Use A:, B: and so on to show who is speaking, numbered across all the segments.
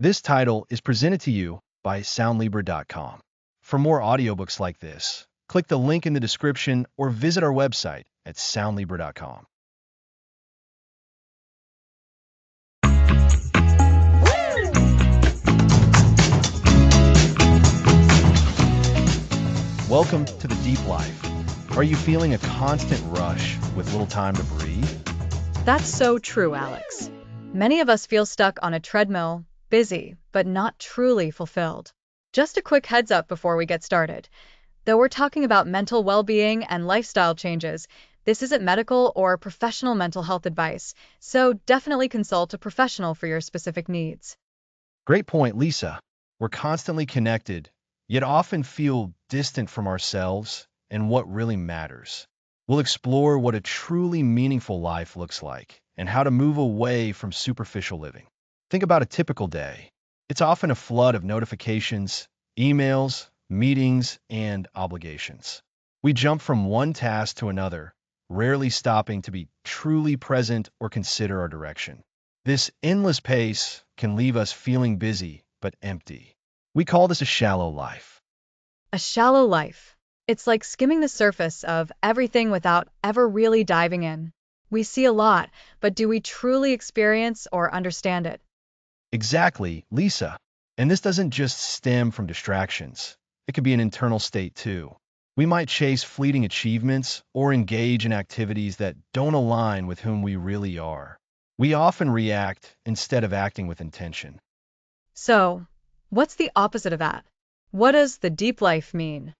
A: This title is presented to you by Soundlibra.com. For more audiobooks like this, click the link in the description or visit our website at Soundlibra.com. Welcome to the Deep Life. Are you feeling a constant rush with little time to breathe?
B: That's so true, Alex. Many of us feel stuck on a treadmill, busy, but not truly fulfilled. Just a quick heads up before we get started. Though we're talking about mental well-being and lifestyle changes, this isn't medical or professional mental health advice, so definitely consult a professional for your specific needs.
A: Great point, Lisa. We're constantly connected, yet often feel distant from ourselves and what really matters. We'll explore what a truly meaningful life looks like and how to move away from superficial living. Think about a typical day. It's often a flood of notifications, emails, meetings, and obligations. We jump from one task to another, rarely stopping to be truly present or consider our direction. This endless pace can leave us feeling busy but empty. We call this a shallow life.
B: A shallow life. It's like skimming the surface of everything without ever really diving in. We see a lot, but do we truly experience or understand it?
A: Exactly, Lisa. And this doesn't just stem from distractions. It could be an internal state too. We might chase fleeting achievements or engage in activities that don't align with whom we really are. We often react instead of acting with intention.
B: So, what's the opposite of that? What does the deep life mean?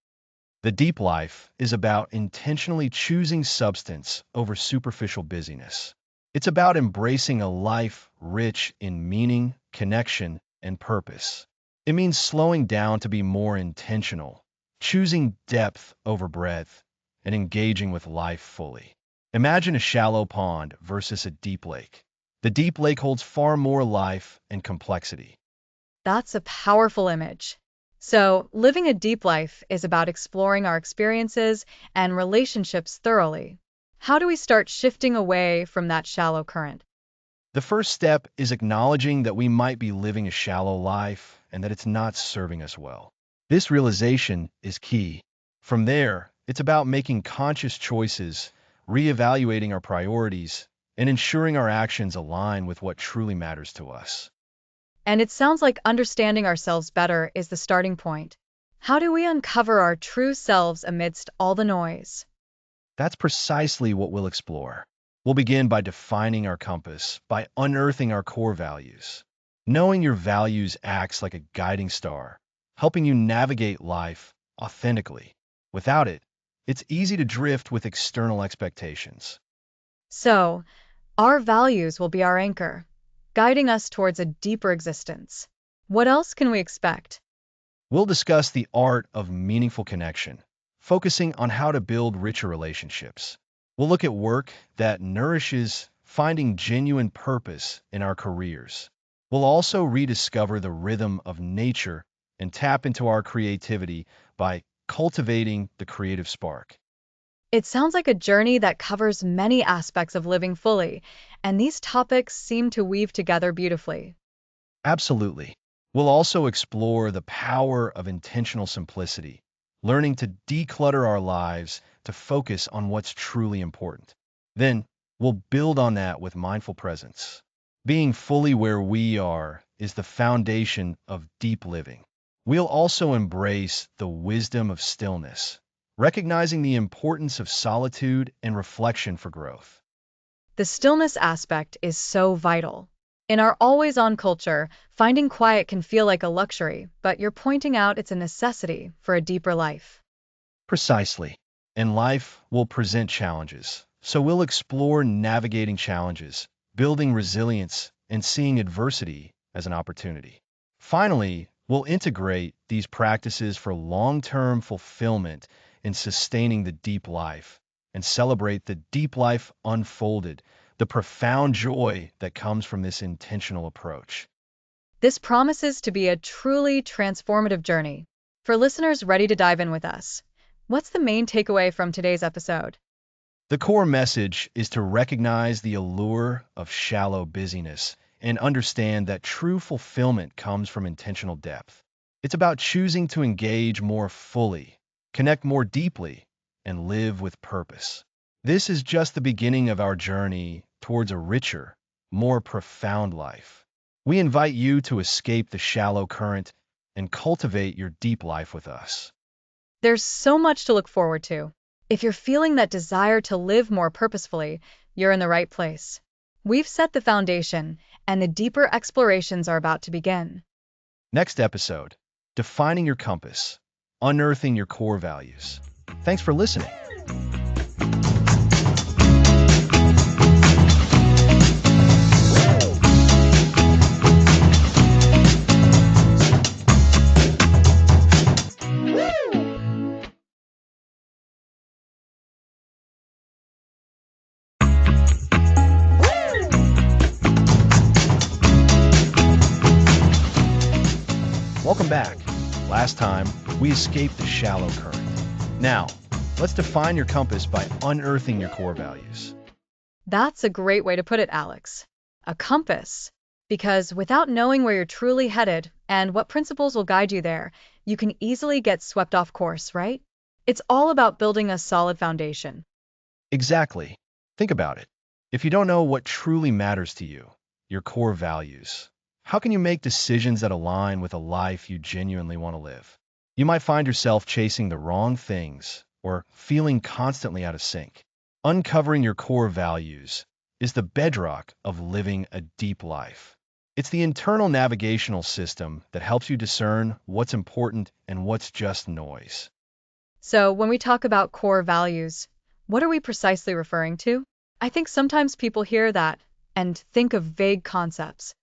A: The deep life is about intentionally choosing substance over superficial busyness. It's about embracing a life rich in meaning, connection, and purpose. It means slowing down to be more intentional, choosing depth over breadth, and engaging with life fully. Imagine a shallow pond versus a deep lake. The deep lake holds far more life and complexity.
B: That's a powerful image. So, living a deep life is about exploring our experiences and relationships thoroughly. How do we start shifting away from that shallow current?
A: The first step is acknowledging that we might be living a shallow life and that it's not serving us well. This realization is key. From there, it's about making conscious choices, reevaluating our priorities, and ensuring our actions align with what truly matters to us.
B: And it sounds like understanding ourselves better is the starting point. How do we uncover our true selves amidst all the noise?
A: That's precisely what we'll explore. We'll begin by defining our compass, by unearthing our core values. Knowing your values acts like a guiding star, helping you navigate life authentically. Without it, it's easy to drift with external expectations.
B: So, our values will be our anchor, guiding us towards a deeper existence. What else can we expect?
A: We'll discuss the art of meaningful connection, focusing on how to build richer relationships. We'll look at work that nourishes, finding genuine purpose in our careers. We'll also rediscover the rhythm of nature and tap into our creativity by cultivating the creative spark.
B: It sounds like a journey that covers many aspects of living fully, and these topics seem to weave together beautifully.
A: Absolutely. We'll also explore the power of intentional simplicity, learning to declutter our lives to focus on what's truly important. Then, we'll build on that with mindful presence. Being fully where we are is the foundation of deep living. We'll also embrace the wisdom of stillness, recognizing the importance of solitude and reflection for growth.
B: The stillness aspect is so vital. In our always on culture, finding quiet can feel like a luxury, but you're pointing out it's a necessity for a deeper life.
A: Precisely. And life will present challenges. So we'll explore navigating challenges, building resilience, and seeing adversity as an opportunity. Finally, we'll integrate these practices for long-term fulfillment in sustaining the deep life and celebrate the deep life unfolded, the profound joy that comes from this intentional approach.
B: This promises to be a truly transformative journey. For listeners ready to dive in with us, what's the main takeaway from today's episode?
A: The core message is to recognize the allure of shallow busyness and understand that true fulfillment comes from intentional depth. It's about choosing to engage more fully, connect more deeply, and live with purpose. This is just the beginning of our journey towards a richer, more profound life. We invite you to escape the shallow current and cultivate your deep life with us.
B: There's so much to look forward to. If you're feeling that desire to live more purposefully, you're in the right place. We've set the foundation, and the deeper explorations are about to begin.
A: Next episode, Defining Your Compass, Unearthing Your Core Values. Thanks for listening. Welcome back. Last time, we escaped the shallow current. Now, let's define your compass by unearthing your core values.
B: That's a great way to put it, Alex. A compass. Because without knowing where you're truly headed and what principles will guide you there, you can easily get swept off course, right? It's all about building a solid foundation.
A: Exactly. Think about it. If you don't know what truly matters to you, your core values, how can you make decisions that align with a life you genuinely want to live? You might find yourself chasing the wrong things or feeling constantly out of sync. Uncovering your core values is the bedrock of living a deep life. It's the internal navigational system that helps you discern what's important and what's just noise.
B: So, when we talk about core values, what are we precisely referring to? I think sometimes people hear that and think of vague concepts.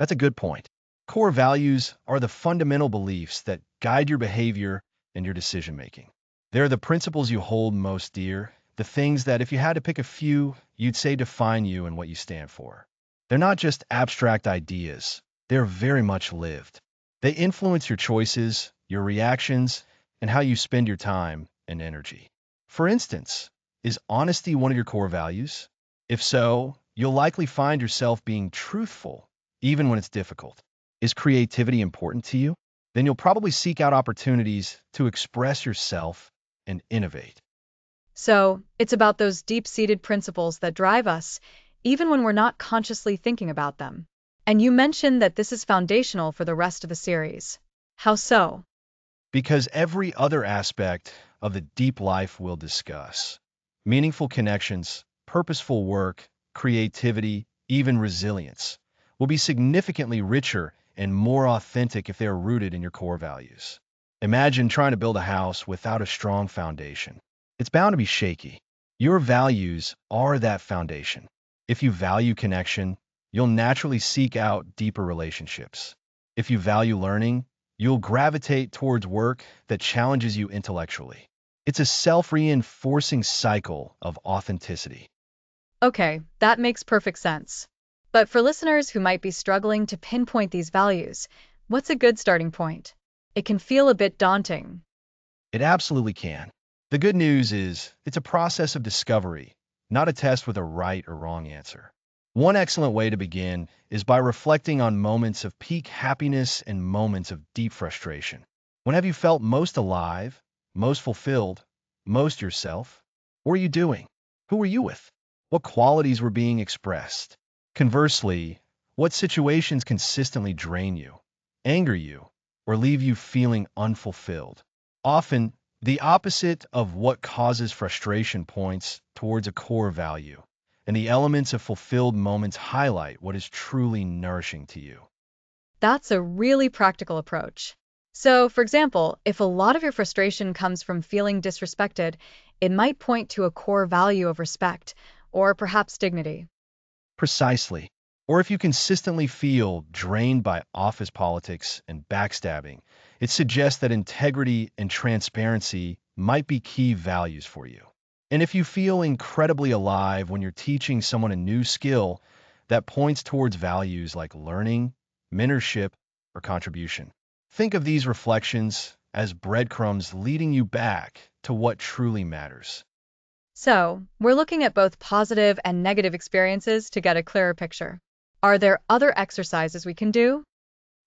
A: That's a good point. Core values are the fundamental beliefs that guide your behavior and your decision making. They're the principles you hold most dear, the things that if you had to pick a few, you'd say define you and what you stand for. They're not just abstract ideas, they're very much lived. They influence your choices, your reactions, and how you spend your time and energy. For instance, is honesty one of your core values? If so, you'll likely find yourself being truthful even when it's difficult. Is creativity important to you? Then you'll probably seek out opportunities to express yourself and innovate.
B: So, it's about those deep-seated principles that drive us, even when we're not consciously thinking about them. And you mentioned that this is foundational for the rest of the series. How so?
A: Because every other aspect of the deep life we'll discuss, meaningful connections, purposeful work, creativity, even resilience, will be significantly richer and more authentic if they are rooted in your core values. Imagine trying to build a house without a strong foundation. It's bound to be shaky. Your values are that foundation. If you value connection, you'll naturally seek out deeper relationships. If you value learning, you'll gravitate towards work that challenges you intellectually. It's a self-reinforcing cycle of authenticity.
B: Okay, that makes perfect sense. But for listeners who might be struggling to pinpoint these values, what's a good starting point? It can feel a bit daunting.
A: It absolutely can. The good news is it's a process of discovery, not a test with a right or wrong answer. One excellent way to begin is by reflecting on moments of peak happiness and moments of deep frustration. When have you felt most alive, most fulfilled, most yourself? What were you doing? Who were you with? What qualities were being expressed? Conversely, what situations consistently drain you, anger you, or leave you feeling unfulfilled? Often, the opposite of what causes frustration points towards a core value, and the elements of fulfilled moments highlight what is truly nourishing to you.
B: That's a really practical approach. So, for example, if a lot of your frustration comes from feeling disrespected, it might point to a core value of respect, or perhaps dignity.
A: Precisely. Or if you consistently feel drained by office politics and backstabbing, it suggests that integrity and transparency might be key values for you. And if you feel incredibly alive when you're teaching someone a new skill, that points towards values like learning, mentorship, or contribution. Think of these reflections as breadcrumbs leading you back to what truly matters.
B: So, we're looking at both positive and negative experiences to get a clearer picture. Are there other exercises we can do?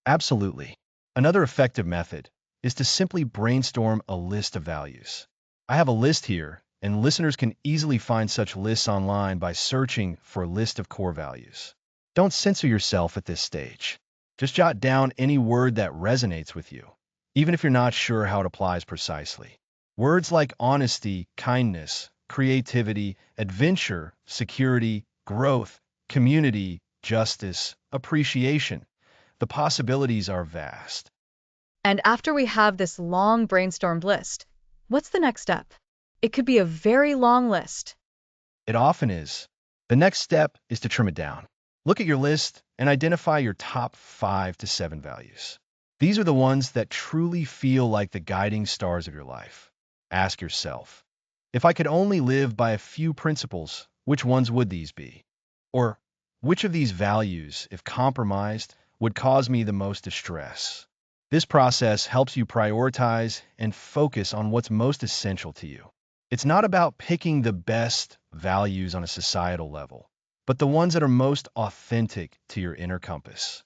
A: Absolutely. Another effective method is to simply brainstorm a list of values. I have a list here, and listeners can easily find such lists online by searching for a list of core values. Don't censor yourself at this stage. Just jot down any word that resonates with you, even if you're not sure how it applies precisely. Words like honesty, kindness, creativity, adventure, security, growth, community, justice, appreciation. The possibilities are vast.
B: And after we have this long brainstormed list, what's the next step? It could be a very long list.
A: It often is. The next step is to trim it down. Look at your list and identify your top 5 to 7 values. These are the ones that truly feel like the guiding stars of your life. Ask yourself, if I could only live by a few principles, which ones would these be? Or which of these values, if compromised, would cause me the most distress? This process helps you prioritize and focus on what's most essential to you. It's not about picking the best values on a societal level, but the ones that are most authentic to your inner compass.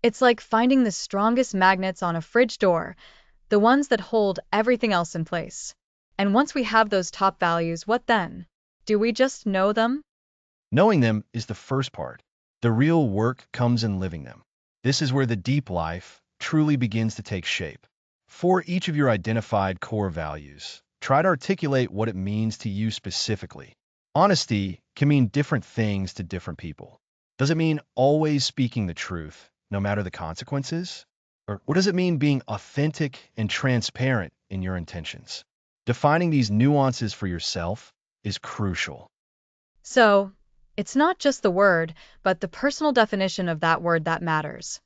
B: It's like finding the strongest magnets on a fridge door, the ones that hold everything else in place. And once we have those top values, what then? Do we just know them?
A: Knowing them is the first part. The real work comes in living them. This is where the deep life truly begins to take shape. For each of your identified core values, try to articulate what it means to you specifically. Honesty can mean different things to different people. Does it mean always speaking the truth, no matter the consequences? Or what does it mean being authentic and transparent in your intentions? Defining these nuances for yourself is crucial.
B: So, it's not just the word, but the personal definition of that word that matters.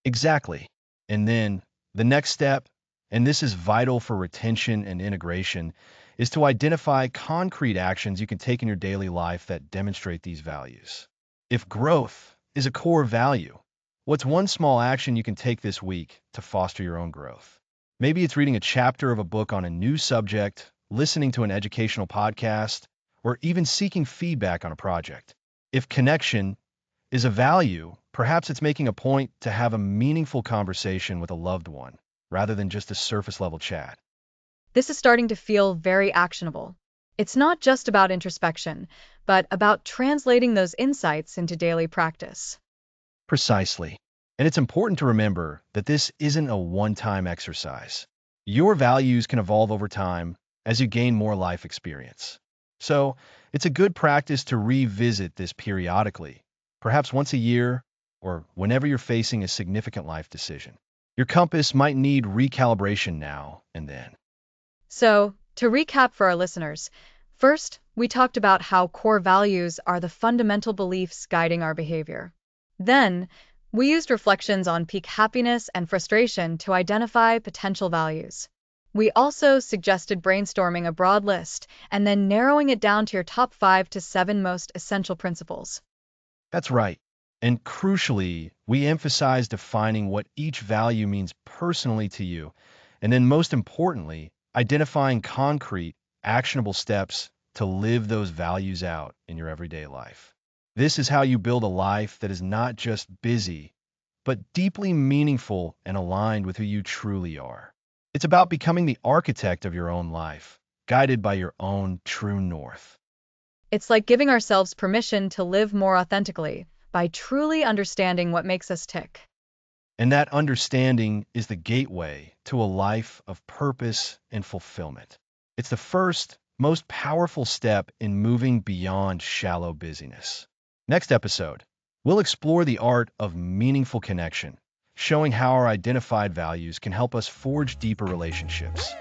A: Exactly. And then the next step, and this is vital for retention and integration, is to identify concrete actions you can take in your daily life that demonstrate these values. If growth is a core value, what's one small action you can take this week to foster your own growth? Maybe it's reading a chapter of a book on a new subject, listening to an educational podcast, or even seeking feedback on a project. If connection is a value, perhaps it's making a point to have a meaningful conversation with a loved one, rather than just a surface level chat.
B: This is starting to feel very actionable. It's not just about introspection, but about translating those insights into daily practice.
A: Precisely. And it's important to remember that this isn't a one-time exercise. Your values can evolve over time as you gain more life experience. So, it's a good practice to revisit this periodically, perhaps once a year or whenever you're facing a significant life decision. Your compass might need recalibration now and then.
B: So, to recap for our listeners, first, we talked about how core values are the fundamental beliefs guiding our behavior. Then, we used reflections on peak happiness and frustration to identify potential values. We also suggested brainstorming a broad list and then narrowing it down to your top 5 to 7 most essential principles.
A: That's right. And crucially, we emphasize defining what each value means personally to you, and then most importantly, identifying concrete, actionable steps to live those values out in your everyday life. This is how you build a life that is not just busy, but deeply meaningful and aligned with who you truly are. It's about becoming the architect of your own life, guided by your own true north.
B: It's like giving ourselves permission to live more authentically by truly understanding what makes us tick.
A: And that understanding is the gateway to a life of purpose and fulfillment. It's the first, most powerful step in moving beyond shallow busyness. Next episode, we'll explore the art of meaningful connection, showing how our identified values can help us forge deeper relationships.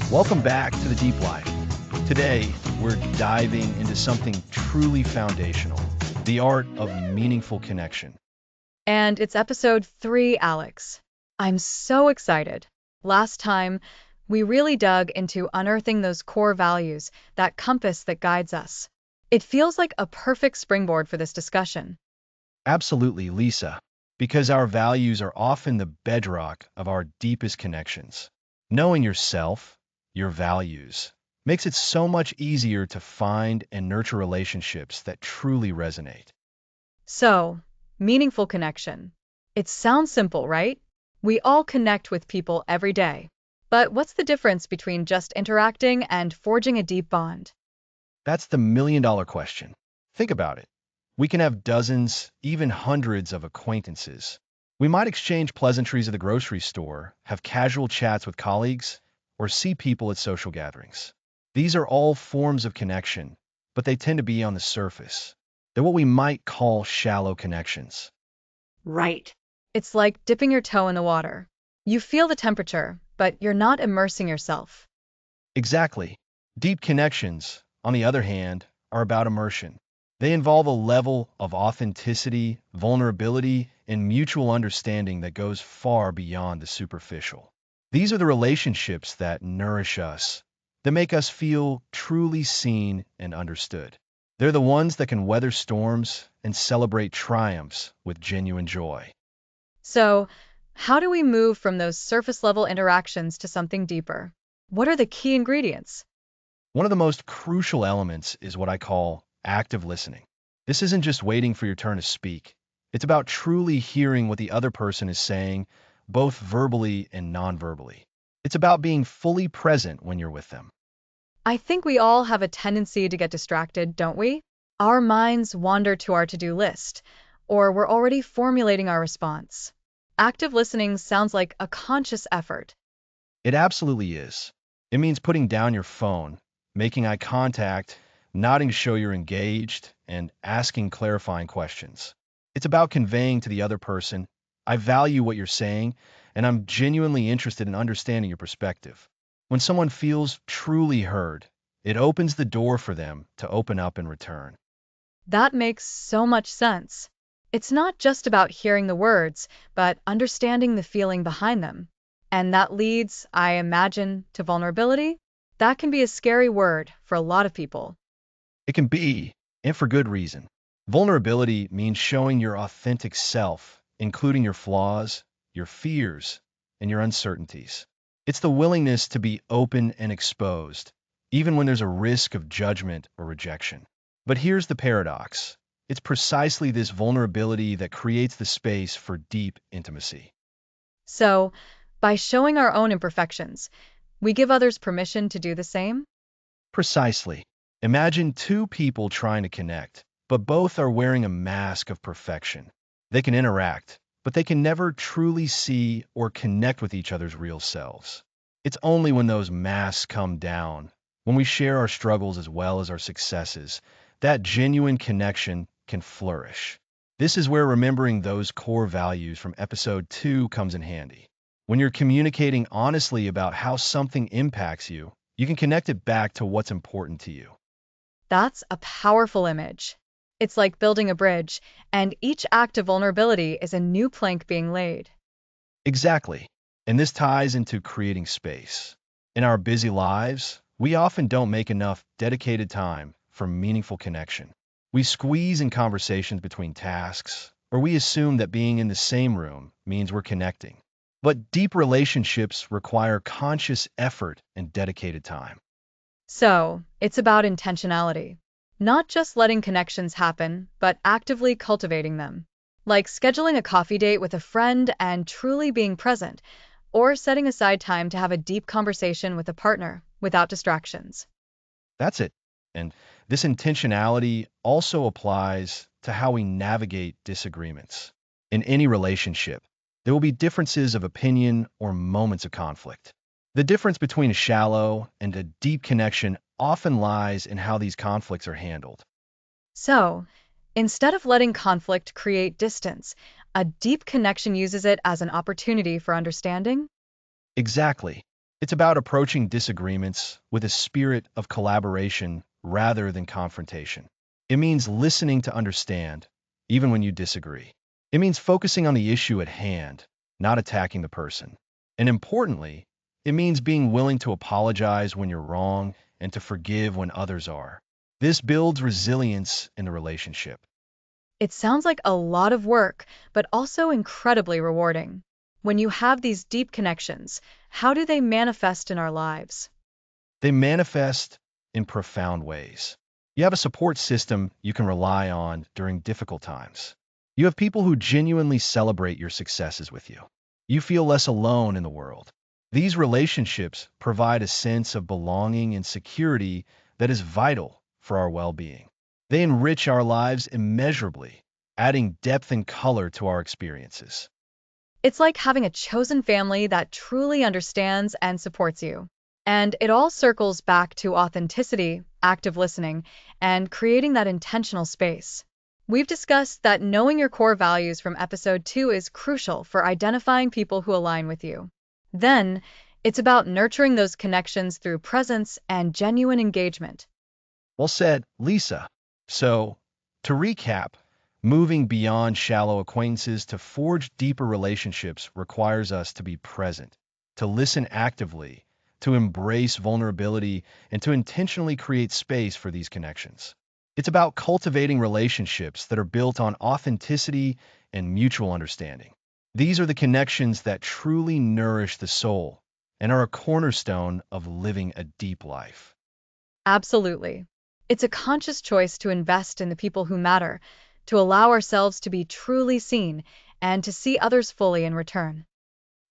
A: Welcome back to The Deep Life. Today, we're diving into something truly foundational, the art of meaningful connection.
B: And it's episode 3, Alex. I'm so excited. Last time, we really dug into unearthing those core values, that compass that guides us. It feels like a perfect springboard for this discussion.
A: Absolutely, Lisa, because our values are often the bedrock of our deepest connections. Knowing yourself, your values, makes it so much easier to find and nurture relationships that truly resonate.
B: So, meaningful connection. It sounds simple, right? We all connect with people every day. But what's the difference between just interacting and forging a deep bond?
A: That's the million-dollar question. Think about it. We can have dozens, even hundreds of acquaintances. We might exchange pleasantries at the grocery store, have casual chats with colleagues, or see people at social gatherings. These are all forms of connection, but they tend to be on the surface. They're what we might call shallow connections.
B: Right. It's like dipping your toe in the water. You feel the temperature, but you're not immersing yourself.
A: Exactly. Deep connections, on the other hand, are about immersion. They involve a level of authenticity, vulnerability, and mutual understanding that goes far beyond the superficial. These are the relationships that nourish us, that make us feel truly seen and understood. They're the ones that can weather storms and celebrate triumphs with genuine joy.
B: So, how do we move from those surface level interactions to something deeper? What are the key ingredients?
A: One of the most crucial elements is what I call active listening. This isn't just waiting for your turn to speak. It's about truly hearing what the other person is saying, both verbally and non-verbally. It's about being fully present when you're with them.
B: I think we all have a tendency to get distracted, don't we? Our minds wander to our to do list, or we're already formulating our response. Active listening sounds like a conscious effort.
A: It absolutely is. It means putting down your phone, making eye contact, nodding to show you're engaged, and asking clarifying questions. It's about conveying to the other person, I value what you're saying, and I'm genuinely interested in understanding your perspective. When someone feels truly heard, it opens the door for them to open up in return.
B: That makes so much sense. It's not just about hearing the words, but understanding the feeling behind them. And that leads, I imagine, to vulnerability? That can be a scary word for a lot of people.
A: It can be, and for good reason. Vulnerability means showing your authentic self, including your flaws, your fears, and your uncertainties. It's the willingness to be open and exposed, even when there's a risk of judgment or rejection. But here's the paradox. It's precisely this vulnerability that creates the space for deep intimacy.
B: So, by showing our own imperfections, we give others permission to do the same?
A: Precisely. Imagine two people trying to connect, but both are wearing a mask of perfection. They can interact, but they can never truly see or connect with each other's real selves. It's only when those masks come down, when we share our struggles as well as our successes, that genuine connection can flourish. This is where remembering those core values from episode 2 comes in handy. When you're communicating honestly about how something impacts you, you can connect it back to what's important to you.
B: That's a powerful image. It's like building a bridge, and each act of vulnerability is a new plank being laid.
A: Exactly. And this ties into creating space. In our busy lives, we often don't make enough dedicated time for meaningful connection. We squeeze in conversations between tasks, or we assume that being in the same room means we're connecting. But deep relationships require conscious effort and dedicated time.
B: So, it's about intentionality. Not just letting connections happen, but actively cultivating them. Like scheduling a coffee date with a friend and truly being present, or setting aside time to have a deep conversation with a partner without distractions.
A: That's it. And this intentionality also applies to how we navigate disagreements. In any relationship, there will be differences of opinion or moments of conflict. The difference between a shallow and a deep connection often lies in how these conflicts are handled.
B: So, instead of letting conflict create distance, a deep connection uses it as an opportunity for understanding?
A: Exactly. It's about approaching disagreements with a spirit of collaboration rather than confrontation. It means listening to understand, even when you disagree. It means focusing on the issue at hand, not attacking the person. And importantly, It means being willing to apologize when you're wrong and to forgive when others are. This builds resilience in the relationship.
B: It sounds like a lot of work, but also incredibly rewarding. When you have these deep connections, how do they manifest in our lives?
A: They manifest in profound ways. You have a support system you can rely on during difficult times. You have people who genuinely celebrate your successes with you. You feel less alone in the world. These relationships provide a sense of belonging and security that is vital for our well-being. They enrich our lives immeasurably, adding depth and color to our experiences.
B: It's like having a chosen family that truly understands and supports you. And it all circles back to authenticity, active listening, and creating that intentional space. We've discussed that knowing your core values from episode 2 is crucial for identifying people who align with you. Then, it's about nurturing those connections through presence and genuine engagement.
A: Well said, Lisa. So, to recap, moving beyond shallow acquaintances to forge deeper relationships requires us to be present, to listen actively, to embrace vulnerability, and to intentionally create space for these connections. It's about cultivating relationships that are built on authenticity and mutual understanding. These are the connections that truly nourish the soul and are a cornerstone of living a deep life.
B: Absolutely. It's a conscious choice to invest in the people who matter, to allow ourselves to be truly seen, and to see others fully in return.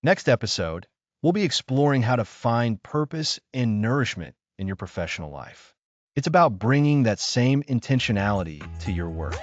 A: Next episode, we'll be exploring how to find purpose and nourishment in your professional life. It's about bringing that same intentionality to your work.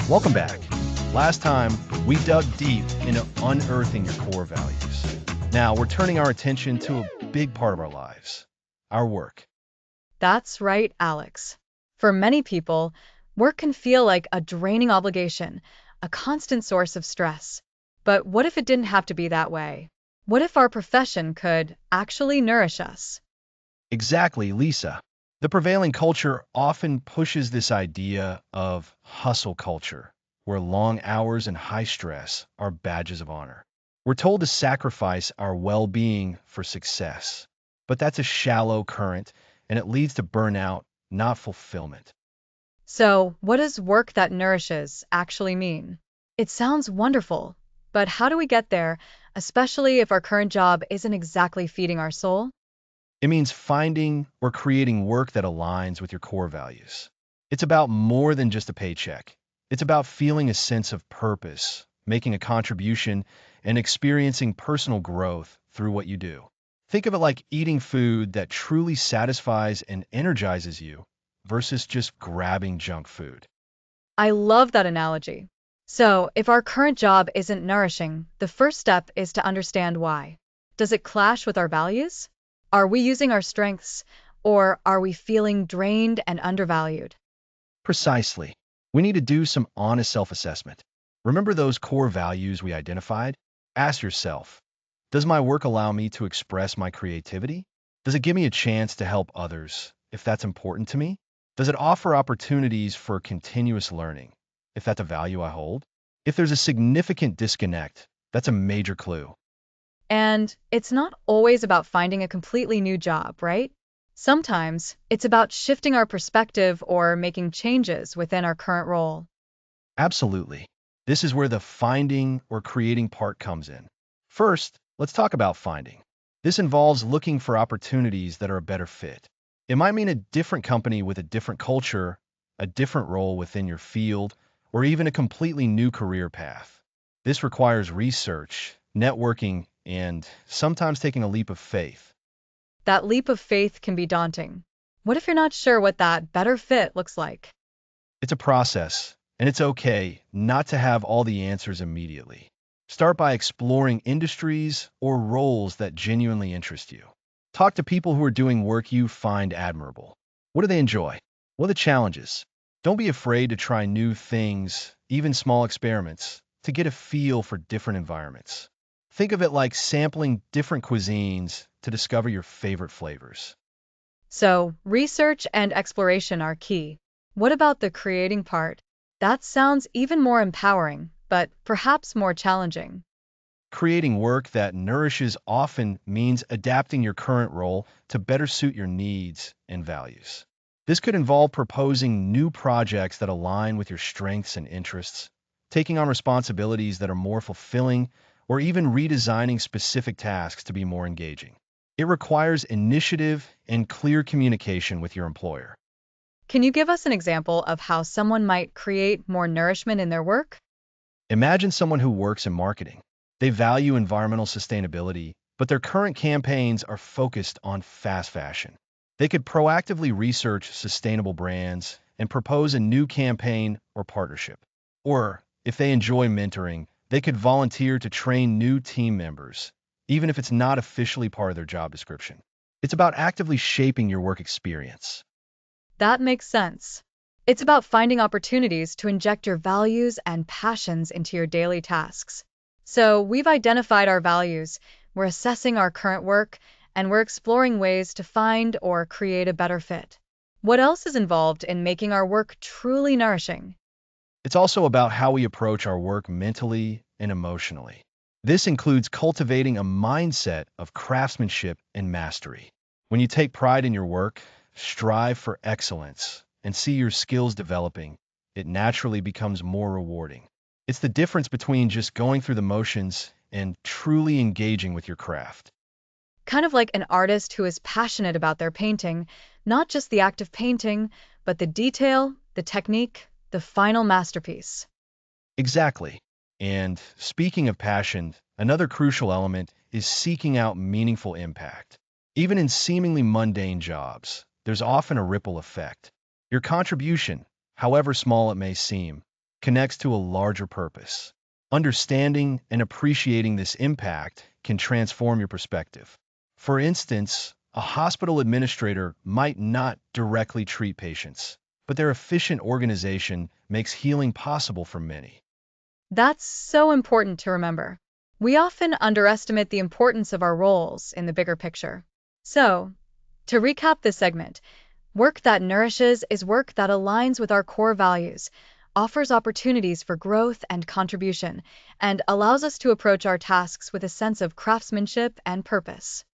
A: Welcome back. Last time, we dug deep into unearthing your core values. Now, we're turning our attention to a big part of our lives, our work.
B: That's right, Alex. For many people, work can feel like a draining obligation, a constant source of stress. But what if it didn't have to be that way? What if our profession could actually nourish us?
A: Exactly, Lisa. The prevailing culture often pushes this idea of hustle culture, where long hours and high stress are badges of honor. We're told to sacrifice our well-being for success, but that's a shallow current, and it leads to burnout, not fulfillment.
B: So, what does work that nourishes actually mean? It sounds wonderful, but how do we get there, especially if our current job isn't exactly feeding our soul?
A: It means finding or creating work that aligns with your core values. It's about more than just a paycheck. It's about feeling a sense of purpose, making a contribution, and experiencing personal growth through what you do. Think of it like eating food that truly satisfies and energizes you versus just grabbing junk food.
B: I love that analogy. So, if our current job isn't nourishing, the first step is to understand why. Does it clash with our values? Are we using our strengths, or are we feeling drained and undervalued?
A: Precisely. We need to do some honest self-assessment. Remember those core values we identified? Ask yourself, does my work allow me to express my creativity? Does it give me a chance to help others, if that's important to me? Does it offer opportunities for continuous learning, if that's a value I hold? If there's a significant disconnect, that's a major clue.
B: And it's not always about finding a completely new job, right? Sometimes it's about shifting our perspective or making changes within our current role.
A: Absolutely. This is where the finding or creating part comes in. First, let's talk about finding. This involves looking for opportunities that are a better fit. It might mean a different company with a different culture, a different role within your field, or even a completely new career path. This requires research, networking, and sometimes taking a leap of faith.
B: That leap of faith can be daunting. What if you're not sure what that better fit looks like?
A: It's a process, and it's okay not to have all the answers immediately. Start by exploring industries or roles that genuinely interest you. Talk to people who are doing work you find admirable. What do they enjoy? What are the challenges? Don't be afraid to try new things, even small experiments, to get a feel for different environments. Think of it like sampling different cuisines to discover your favorite flavors.
B: So, research and exploration are key. What about the creating part? That sounds even more empowering, but perhaps more challenging.
A: Creating work that nourishes often means adapting your current role to better suit your needs and values. This could involve proposing new projects that align with your strengths and interests, taking on responsibilities that are more fulfilling, or even redesigning specific tasks to be more engaging. It requires initiative and clear communication with your employer.
B: Can you give us an example of how someone might create more nourishment in their work?
A: Imagine someone who works in marketing. They value environmental sustainability, but their current campaigns are focused on fast fashion. They could proactively research sustainable brands and propose a new campaign or partnership. Or, if they enjoy mentoring, they could volunteer to train new team members, even if it's not officially part of their job description. It's about actively shaping your work experience.
B: That makes sense. It's about finding opportunities to inject your values and passions into your daily tasks. So, we've identified our values, we're assessing our current work, and we're exploring ways to find or create a better fit. What else is involved in making our work truly nourishing?
A: It's also about how we approach our work mentally and emotionally. This includes cultivating a mindset of craftsmanship and mastery. When you take pride in your work, strive for excellence, and see your skills developing, it naturally becomes more rewarding. It's the difference between just going through the motions and truly engaging with your craft.
B: Kind of like an artist who is passionate about their painting, not just the act of painting, but the detail, the technique, the final masterpiece.
A: Exactly. And speaking of passion, another crucial element is seeking out meaningful impact. Even in seemingly mundane jobs, there's often a ripple effect. Your contribution, however small it may seem, connects to a larger purpose. Understanding and appreciating this impact can transform your perspective. For instance, a hospital administrator might not directly treat patients, but their efficient organization makes healing possible for many.
B: That's so important to remember. We often underestimate the importance of our roles in the bigger picture. So, to recap this segment, work that nourishes is work that aligns with our core values, offers opportunities for growth and contribution, and allows us to approach our tasks with a sense of craftsmanship and purpose.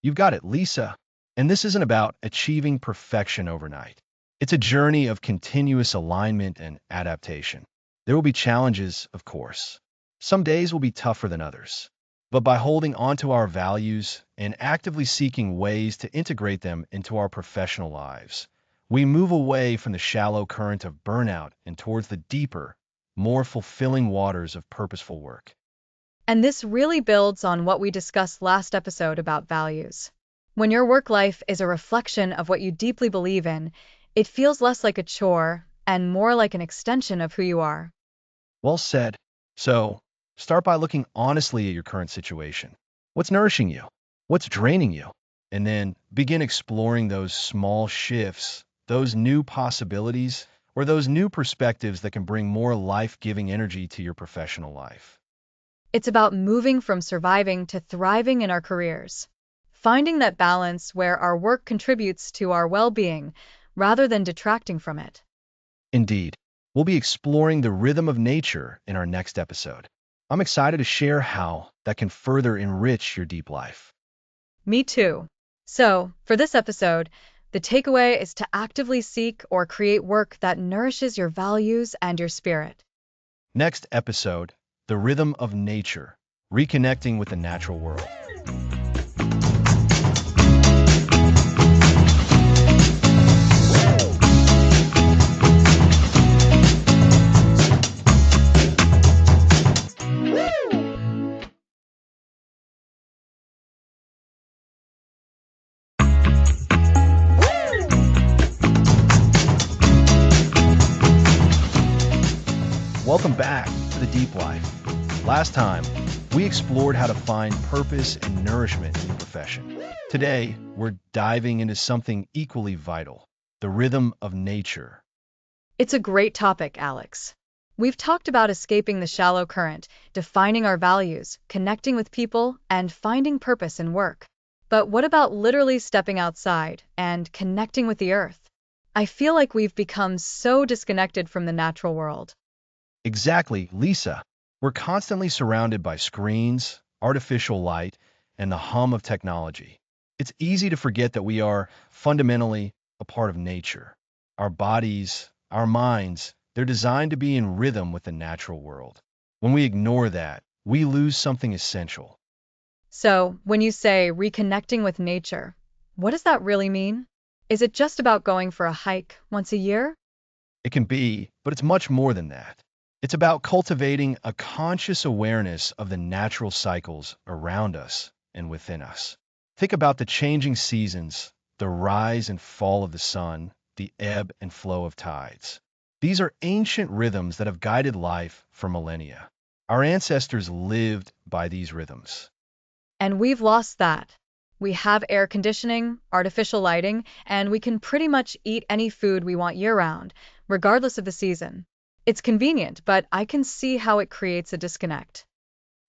A: You've got it, Lisa. And this isn't about achieving perfection overnight. It's a journey of continuous alignment and adaptation. There will be challenges, of course. Some days will be tougher than others. But by holding on to our values and actively seeking ways to integrate them into our professional lives, we move away from the shallow current of burnout and towards the deeper, more fulfilling waters of purposeful work.
B: And this really builds on what we discussed last episode about values. When your work life is a reflection of what you deeply believe in, it feels less like a chore and more like an extension of who you are.
A: Well said. So, start by looking honestly at your current situation. What's nourishing you? What's draining you? And then begin exploring those small shifts, those new possibilities, or those new perspectives that can bring more life-giving energy to your professional life.
B: It's about moving from surviving to thriving in our careers, finding that balance where our work contributes to our well-being rather than detracting from it.
A: Indeed, we'll be exploring the rhythm of nature in our next episode. I'm excited to share how that can further enrich your deep life.
B: Me too. So, for this episode, the takeaway is to actively seek or create work that nourishes your values and your spirit.
A: Next episode, the rhythm of nature, reconnecting with the natural world. Welcome back to The Deep Life. Last time, we explored how to find purpose and nourishment in your profession. Today, we're diving into something equally vital, the rhythm of nature.
B: It's a great topic, Alex. We've talked about escaping the shallow current, defining our values, connecting with people, and finding purpose in work. But what about literally stepping outside and connecting with the earth? I feel like we've become so disconnected from the natural world.
A: Exactly, Lisa. We're constantly surrounded by screens, artificial light, and the hum of technology. It's easy to forget that we are fundamentally a part of nature. Our bodies, our minds, they're designed to be in rhythm with the natural world. When we ignore that, we lose something essential.
B: So, when you say reconnecting with nature, what does that really mean? Is it just about going for a hike once a year?
A: It can be, but it's much more than that. It's about cultivating a conscious awareness of the natural cycles around us and within us. Think about the changing seasons, the rise and fall of the sun, the ebb and flow of tides. These are ancient rhythms that have guided life for millennia. Our ancestors lived by these rhythms.
B: And we've lost that. We have air conditioning, artificial lighting, and we can pretty much eat any food we want year-round, regardless of the season. It's convenient, but I can see how it creates a disconnect.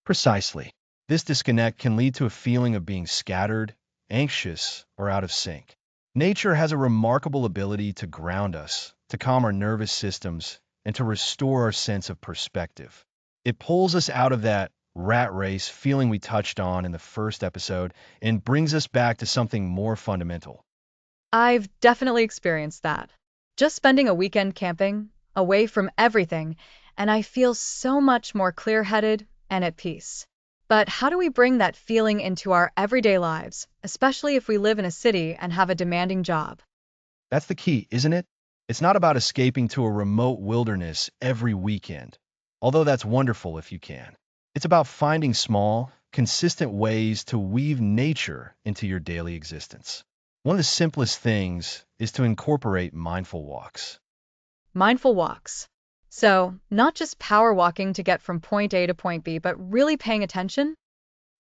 A: Precisely. This disconnect can lead to a feeling of being scattered, anxious, or out of sync. Nature has a remarkable ability to ground us, to calm our nervous systems, and to restore our sense of perspective. It pulls us out of that rat race feeling we touched on in the first episode and brings us back to something more fundamental.
B: I've definitely experienced that. Just spending a weekend camping, away from everything, and I feel so much more clear-headed and at peace. But how do we bring that feeling into our everyday lives, especially if we live in a city and have a demanding job?
A: That's the key, isn't it? It's not about escaping to a remote wilderness every weekend, although that's wonderful if you can. It's about finding small, consistent ways to weave nature into your daily existence. One of the simplest things is to incorporate mindful walks.
B: Mindful walks. So, not just power walking to get from point A to point B, but really paying attention?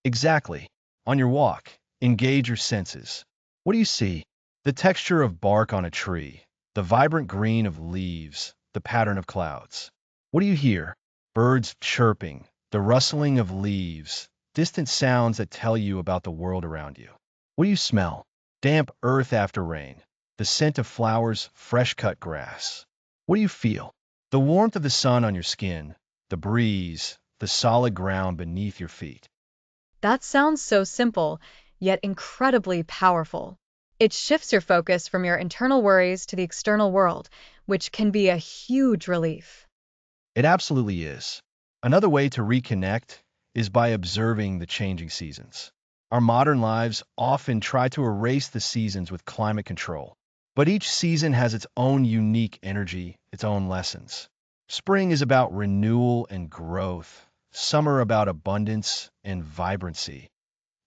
A: Exactly. On your walk, engage your senses. What do you see? The texture of bark on a tree, the vibrant green of leaves, the pattern of clouds. What do you hear? Birds chirping, the rustling of leaves, distant sounds that tell you about the world around you. What do you smell? Damp earth after rain, the scent of flowers, fresh cut grass. What do you feel? The warmth of the sun on your skin, the breeze, the solid ground beneath your feet.
B: That sounds so simple, yet incredibly powerful. It shifts your focus from your internal worries to the external world, which can be a huge relief.
A: It absolutely is. Another way to reconnect is by observing the changing seasons. Our modern lives often try to erase the seasons with climate control, but each season has its own unique energy, its own lessons. Spring is about renewal and growth, summer about abundance and vibrancy,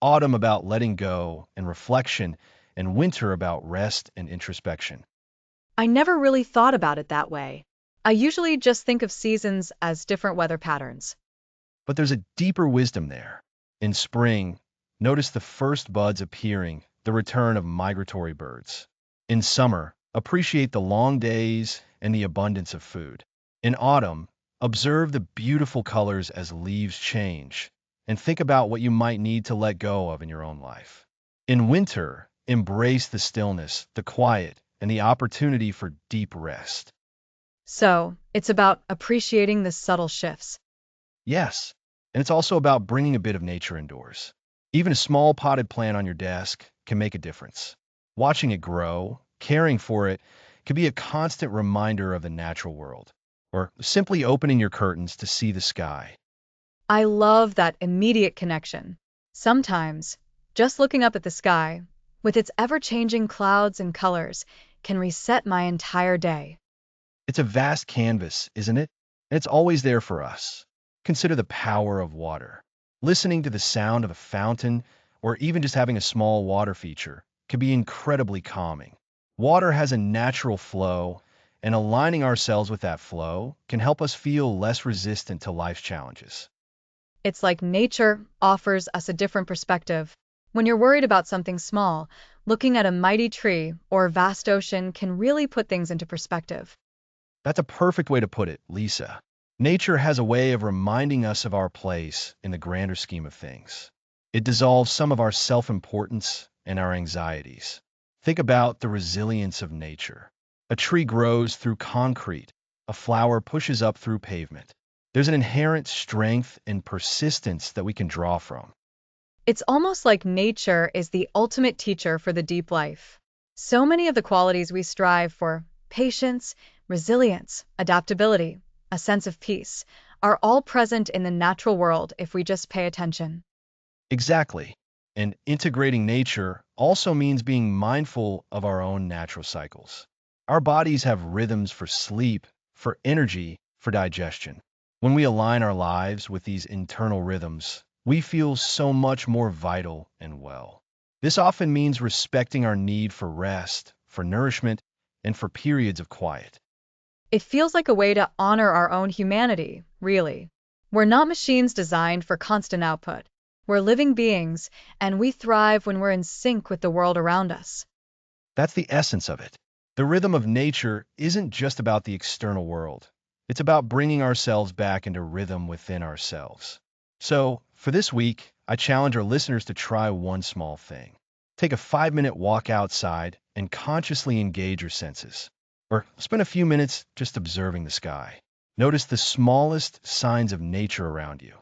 A: autumn about letting go and reflection, and winter about rest and introspection.
B: I never really thought about it that way. I usually just think of seasons as different weather patterns.
A: But there's a deeper wisdom there. In spring, notice the first buds appearing, the return of migratory birds. In summer, appreciate the long days and the abundance of food. In autumn, observe the beautiful colors as leaves change, and think about what you might need to let go of in your own life. In winter, embrace the stillness, the quiet, and the opportunity for deep rest.
B: So, it's about appreciating the subtle shifts.
A: Yes, and it's also about bringing a bit of nature indoors. Even a small potted plant on your desk can make a difference. Watching it grow, caring for it, can be a constant reminder of the natural world. Or simply opening your curtains to see the sky.
B: I love that immediate connection. Sometimes, just looking up at the sky, with its ever-changing clouds and colors, can reset my entire day.
A: It's a vast canvas, isn't it? And it's always there for us. Consider the power of water. Listening to the sound of a fountain, or even just having a small water feature, can be incredibly calming. Water has a natural flow, and aligning ourselves with that flow can help us feel less resistant to life's challenges.
B: It's like nature offers us a different perspective. When you're worried about something small, looking at a mighty tree or vast ocean can really put things into perspective.
A: That's a perfect way to put it, Lisa. Nature has a way of reminding us of our place in the grander scheme of things. It dissolves some of our self-importance and our anxieties. Think about the resilience of nature. A tree grows through concrete. A flower pushes up through pavement. There's an inherent strength and persistence that we can draw from.
B: It's almost like nature is the ultimate teacher for the deep life. So many of the qualities we strive for, patience, resilience, adaptability, a sense of peace, are all present in the natural world if we just pay attention.
A: Exactly. And integrating nature also means being mindful of our own natural cycles. Our bodies have rhythms for sleep, for energy, for digestion. When we align our lives with these internal rhythms, we feel so much more vital and well. This often means respecting our need for rest, for nourishment, and for periods of quiet.
B: It feels like a way to honor our own humanity, really. We're not machines designed for constant output. We're living beings, and we thrive when we're in sync with the world around us.
A: That's the essence of it. The rhythm of nature isn't just about the external world. It's about bringing ourselves back into rhythm within ourselves. So, for this week, I challenge our listeners to try one small thing. Take a 5-minute walk outside and consciously engage your senses. Or spend a few minutes just observing the sky. Notice the smallest signs of nature around you.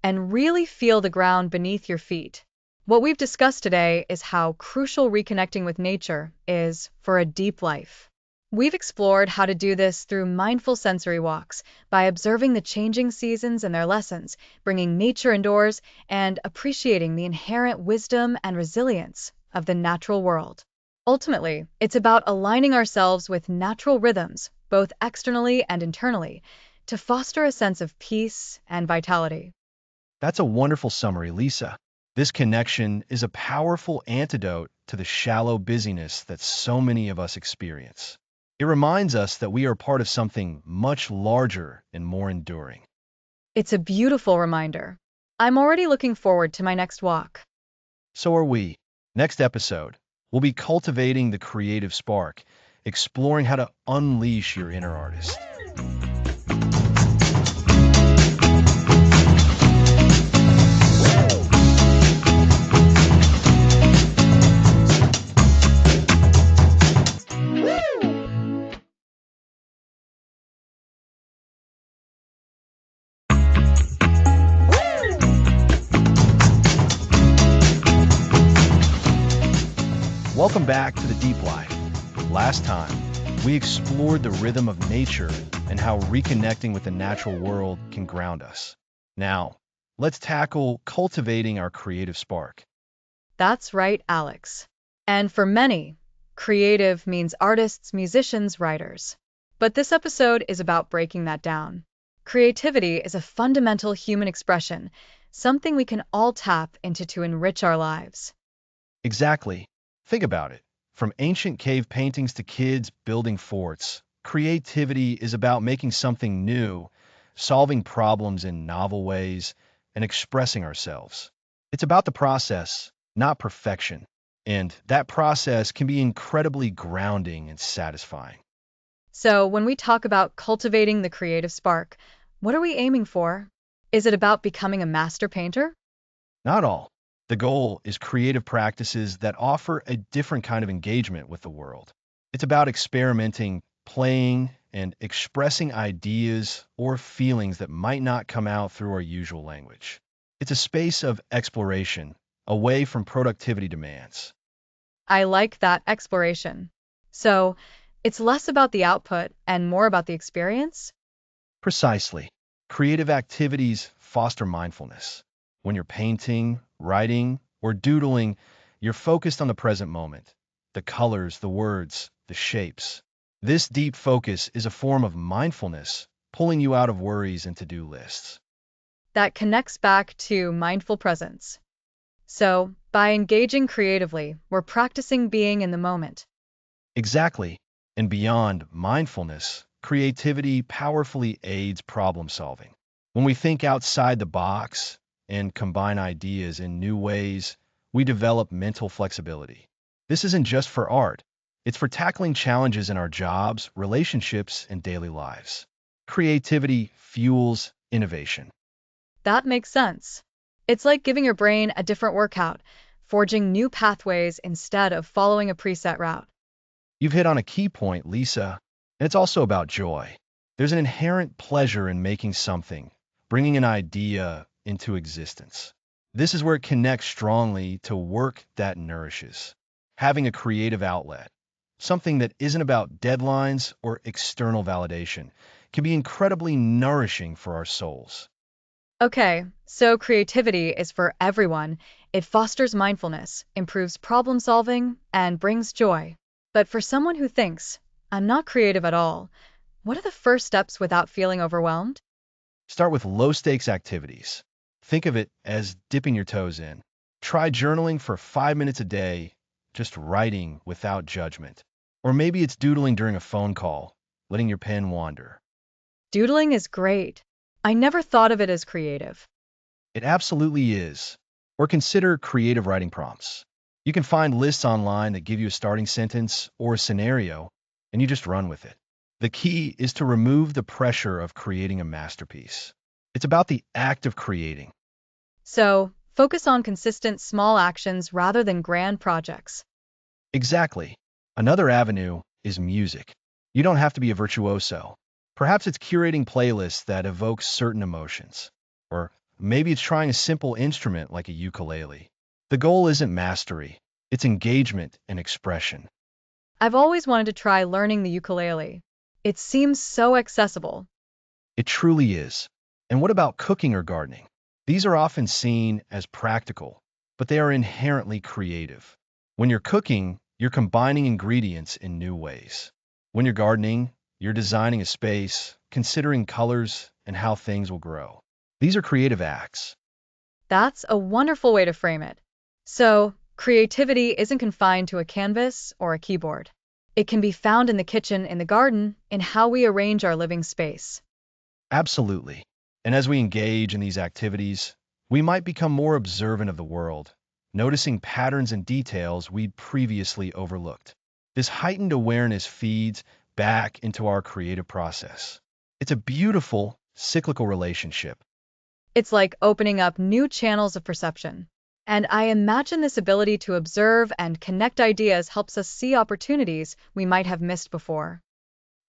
B: And really feel the ground beneath your feet. What we've discussed today is how crucial reconnecting with nature is for a deep life. We've explored how to do this through mindful sensory walks, by observing the changing seasons and their lessons, bringing nature indoors, and appreciating the inherent wisdom and resilience of the natural world. Ultimately, it's about aligning ourselves with natural rhythms, both externally and internally, to foster a sense of peace and vitality.
A: That's a wonderful summary, Lisa. This connection is a powerful antidote to the shallow busyness that so many of us experience. It reminds us that we are part of something much larger and more enduring.
B: It's a beautiful reminder. I'm already looking forward to my next walk.
A: So are we. Next episode, we'll be cultivating the creative spark, exploring how to unleash your inner artist. Welcome back to the Deep Life. Last time, we explored the rhythm of nature and how reconnecting with the natural world can ground us. Now, let's tackle cultivating our creative spark.
B: That's right, Alex. And for many, creative means artists, musicians, writers. But this episode is about breaking that down. Creativity is a fundamental human expression, something we can all tap into to enrich our lives.
A: Exactly. Think about it. From ancient cave paintings to kids building forts, creativity is about making something new, solving problems in novel ways, and expressing ourselves. It's about the process, not perfection. And that process can be incredibly grounding and satisfying.
B: So, when we talk about cultivating the creative spark, what are we aiming for? Is it about becoming a master painter?
A: Not all. The goal is creative practices that offer a different kind of engagement with the world. It's about experimenting, playing, and expressing ideas or feelings that might not come out through our usual language. It's a space of exploration, away from productivity demands.
B: I like that exploration. So, it's less about the output and more about the experience?
A: Precisely. Creative activities foster mindfulness. When you're painting, writing, or doodling, you're focused on the present moment, the colors, the words, the shapes. This deep focus is a form of mindfulness, pulling you out of worries and to-do lists.
B: That connects back to mindful presence. So, by engaging creatively, we're practicing being in the moment.
A: Exactly. And beyond mindfulness, creativity powerfully aids problem solving. When we think outside the box and combine ideas in new ways, we develop mental flexibility. This isn't just for art, It's for tackling challenges in our jobs, relationships, and daily lives. Creativity fuels innovation.
B: That makes sense. It's like giving your brain a different workout, forging new pathways instead of following a preset route.
A: You've hit on a key point, Lisa, and it's also about joy. There's an inherent pleasure in making something, bringing an idea into existence. This is where it connects strongly to work that nourishes. Having a creative outlet, something that isn't about deadlines or external validation, can be incredibly nourishing for our souls.
B: Okay, so creativity is for everyone. It fosters mindfulness, improves problem solving, and brings joy. But for someone who thinks, I'm not creative at all, what are the first steps without feeling overwhelmed?
A: Start with low-stakes activities. Think of it as dipping your toes in. Try journaling for 5 minutes a day, just writing without judgment. Or maybe it's doodling during a phone call, letting your pen wander.
B: Doodling is great. I never thought of it as creative.
A: It absolutely is. Or consider creative writing prompts. You can find lists online that give you a starting sentence or a scenario, and you just run with it. The key is to remove the pressure of creating a masterpiece. It's about the act of creating.
B: So, focus on consistent small actions rather than grand projects.
A: Exactly. Another avenue is music. You don't have to be a virtuoso. Perhaps it's curating playlists that evoke certain emotions. Or maybe it's trying a simple instrument like a ukulele. The goal isn't mastery, it's engagement and expression.
B: I've always wanted to try learning the ukulele. It seems so accessible.
A: It truly is. And what about cooking or gardening? These are often seen as practical, but they are inherently creative. When you're cooking, you're combining ingredients in new ways. When you're gardening, you're designing a space, considering colors and how things will grow. These are creative acts.
B: That's a wonderful way to frame it. So, creativity isn't confined to a canvas or a keyboard. It can be found in the kitchen, in the garden, in how we arrange our living space.
A: Absolutely. And as we engage in these activities, we might become more observant of the world, noticing patterns and details we'd previously overlooked. This heightened awareness feeds back into our creative process. It's a beautiful, cyclical relationship.
B: It's like opening up new channels of perception. And I imagine this ability to observe and connect ideas helps us see opportunities we might have missed before.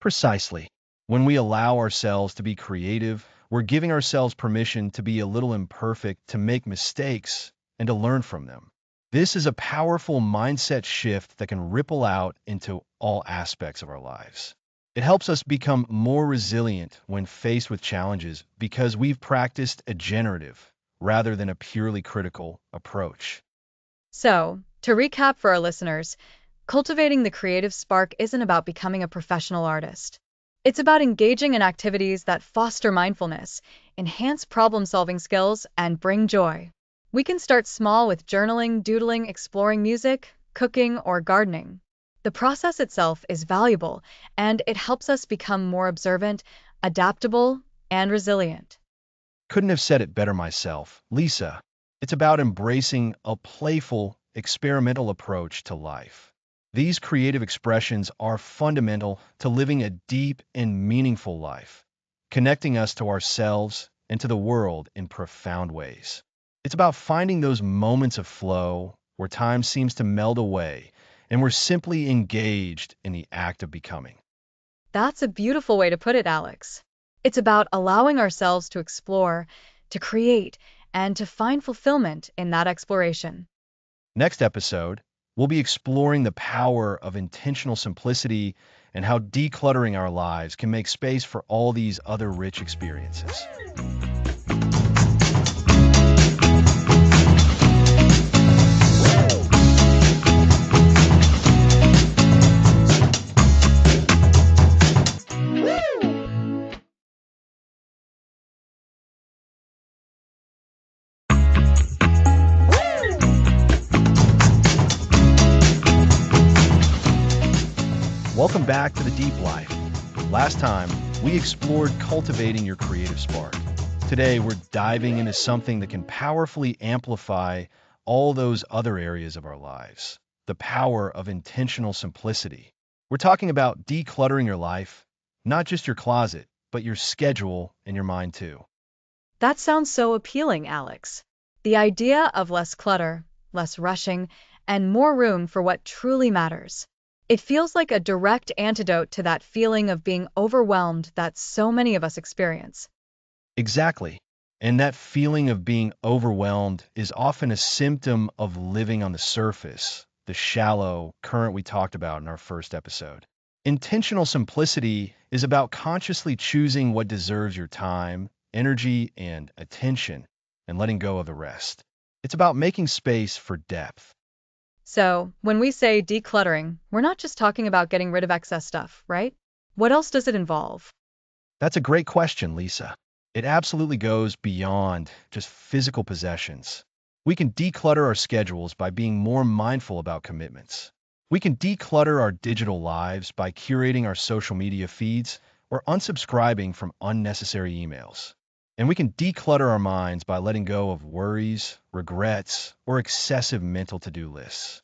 A: Precisely. When we allow ourselves to be creative, we're giving ourselves permission to be a little imperfect, to make mistakes, and to learn from them. This is a powerful mindset shift that can ripple out into all aspects of our lives. It helps us become more resilient when faced with challenges because we've practiced a generative rather than a purely critical approach.
B: So, to recap for our listeners, cultivating the creative spark isn't about becoming a professional artist. It's about engaging in activities that foster mindfulness, enhance problem solving skills, and bring joy. We can start small with journaling, doodling, exploring music, cooking, or gardening. The process itself is valuable, and it helps us become more observant, adaptable, and resilient.
A: Couldn't have said it better myself, Lisa. It's about embracing a playful, experimental approach to life. These creative expressions are fundamental to living a deep and meaningful life, connecting us to ourselves and to the world in profound ways. It's about finding those moments of flow where time seems to meld away and we're simply engaged in the act of becoming.
B: That's a beautiful way to put it, Alex. It's about allowing ourselves to explore, to create, and to find fulfillment in that exploration.
A: Next episode, we'll be exploring the power of intentional simplicity and how decluttering our lives can make space for all these other rich experiences. Welcome back to The Deep Life. Last time, we explored cultivating your creative spark. Today, we're diving into something that can powerfully amplify all those other areas of our lives. the power of intentional simplicity. We're talking about decluttering your life, not just your closet, but your schedule and your mind too.
B: That sounds so appealing, Alex. The idea of less clutter, less rushing, and more room for what truly matters. It feels like a direct antidote to that feeling of being overwhelmed that so many of us experience.
A: Exactly. And that feeling of being overwhelmed is often a symptom of living on the surface, the shallow current we talked about in our first episode. Intentional simplicity is about consciously choosing what deserves your time, energy, and attention, and letting go of the rest. It's about making space for depth.
B: So, when we say decluttering, we're not just talking about getting rid of excess stuff, right? What else does it involve?
A: That's a great question, Lisa. It absolutely goes beyond just physical possessions. We can declutter our schedules by being more mindful about commitments. We can declutter our digital lives by curating our social media feeds or unsubscribing from unnecessary emails. And we can declutter our minds by letting go of worries, regrets, or excessive mental to-do lists.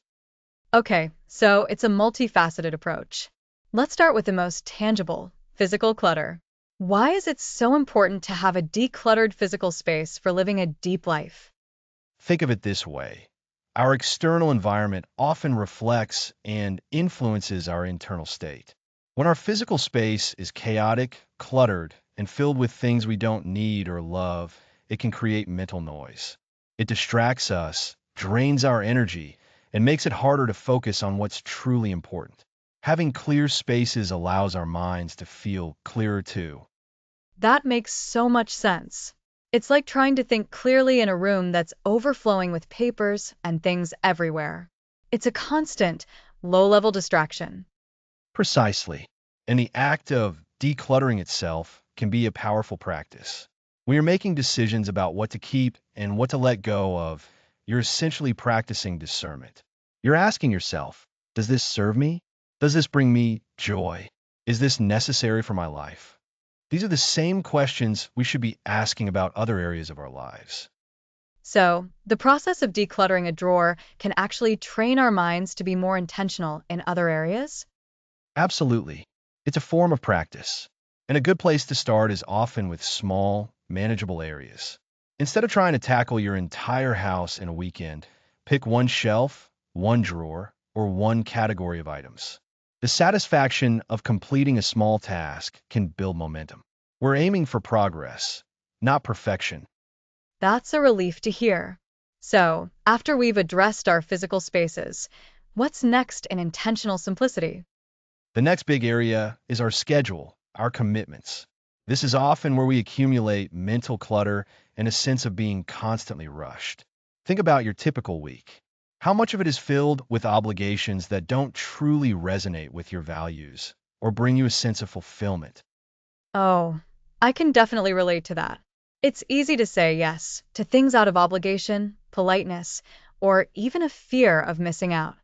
B: Okay, so it's a multifaceted approach. Let's start with the most tangible, physical clutter. Why is it so important to have a decluttered physical space for living a deep life?
A: Think of it this way. Our external environment often reflects and influences our internal state. When our physical space is chaotic, cluttered, and filled with things we don't need or love, it can create mental noise. It distracts us, drains our energy, and makes it harder to focus on what's truly important. Having clear spaces allows our minds to feel clearer too.
B: That makes so much sense. It's like trying to think clearly in a room that's overflowing with papers and things everywhere. It's a constant, low-level distraction.
A: Precisely. And the act of decluttering itself can be a powerful practice. When you're making decisions about what to keep and what to let go of, you're essentially practicing discernment. You're asking yourself, does this serve me? Does this bring me joy? Is this necessary for my life? These are the same questions we should be asking about other areas of our lives.
B: So, the process of decluttering a drawer can actually train our minds to be more intentional in other areas?
A: Absolutely. It's a form of practice. And a good place to start is often with small, manageable areas. Instead of trying to tackle your entire house in a weekend, pick one shelf, one drawer, or one category of items. The satisfaction of completing a small task can build momentum. We're aiming for progress, not perfection.
B: That's a relief to hear. So, after we've addressed our physical spaces, what's next in intentional simplicity?
A: The next big area is our schedule, our commitments. This is often where we accumulate mental clutter and a sense of being constantly rushed. Think about your typical week. How much of it is filled with obligations that don't truly resonate with your values or bring you a sense of fulfillment?
B: Oh, I can definitely relate to that. It's easy to say yes to things out of obligation, politeness, or even a fear of missing out.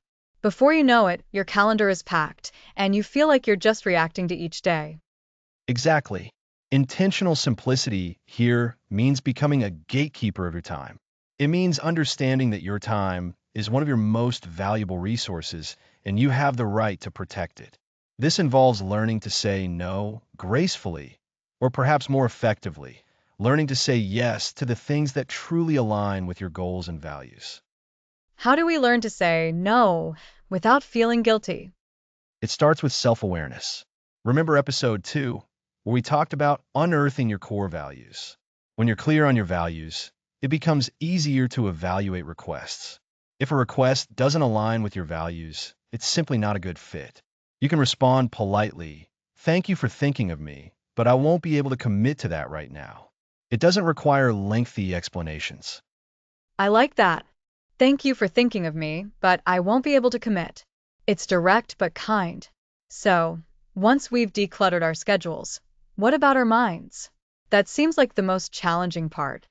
B: Before you know it, your calendar is packed, and you feel like you're just reacting to each day.
A: Exactly. Intentional simplicity here means becoming a gatekeeper of your time. It means understanding that your time is one of your most valuable resources and you have the right to protect it. This involves learning to say no gracefully, or perhaps more effectively, learning to say yes to the things that truly align with your goals and values.
B: How do we learn to say no without feeling guilty?
A: It starts with self-awareness. Remember episode 2, where we talked about unearthing your core values. When you're clear on your values, it becomes easier to evaluate requests. If a request doesn't align with your values, it's simply not a good fit. You can respond politely, "Thank you for thinking of me, but I won't be able to commit to that right now." It doesn't require lengthy explanations.
B: I like that. Thank you for thinking of me, but I won't be able to commit. It's direct but kind. So, once we've decluttered our schedules, what about our minds? That seems like the most challenging part.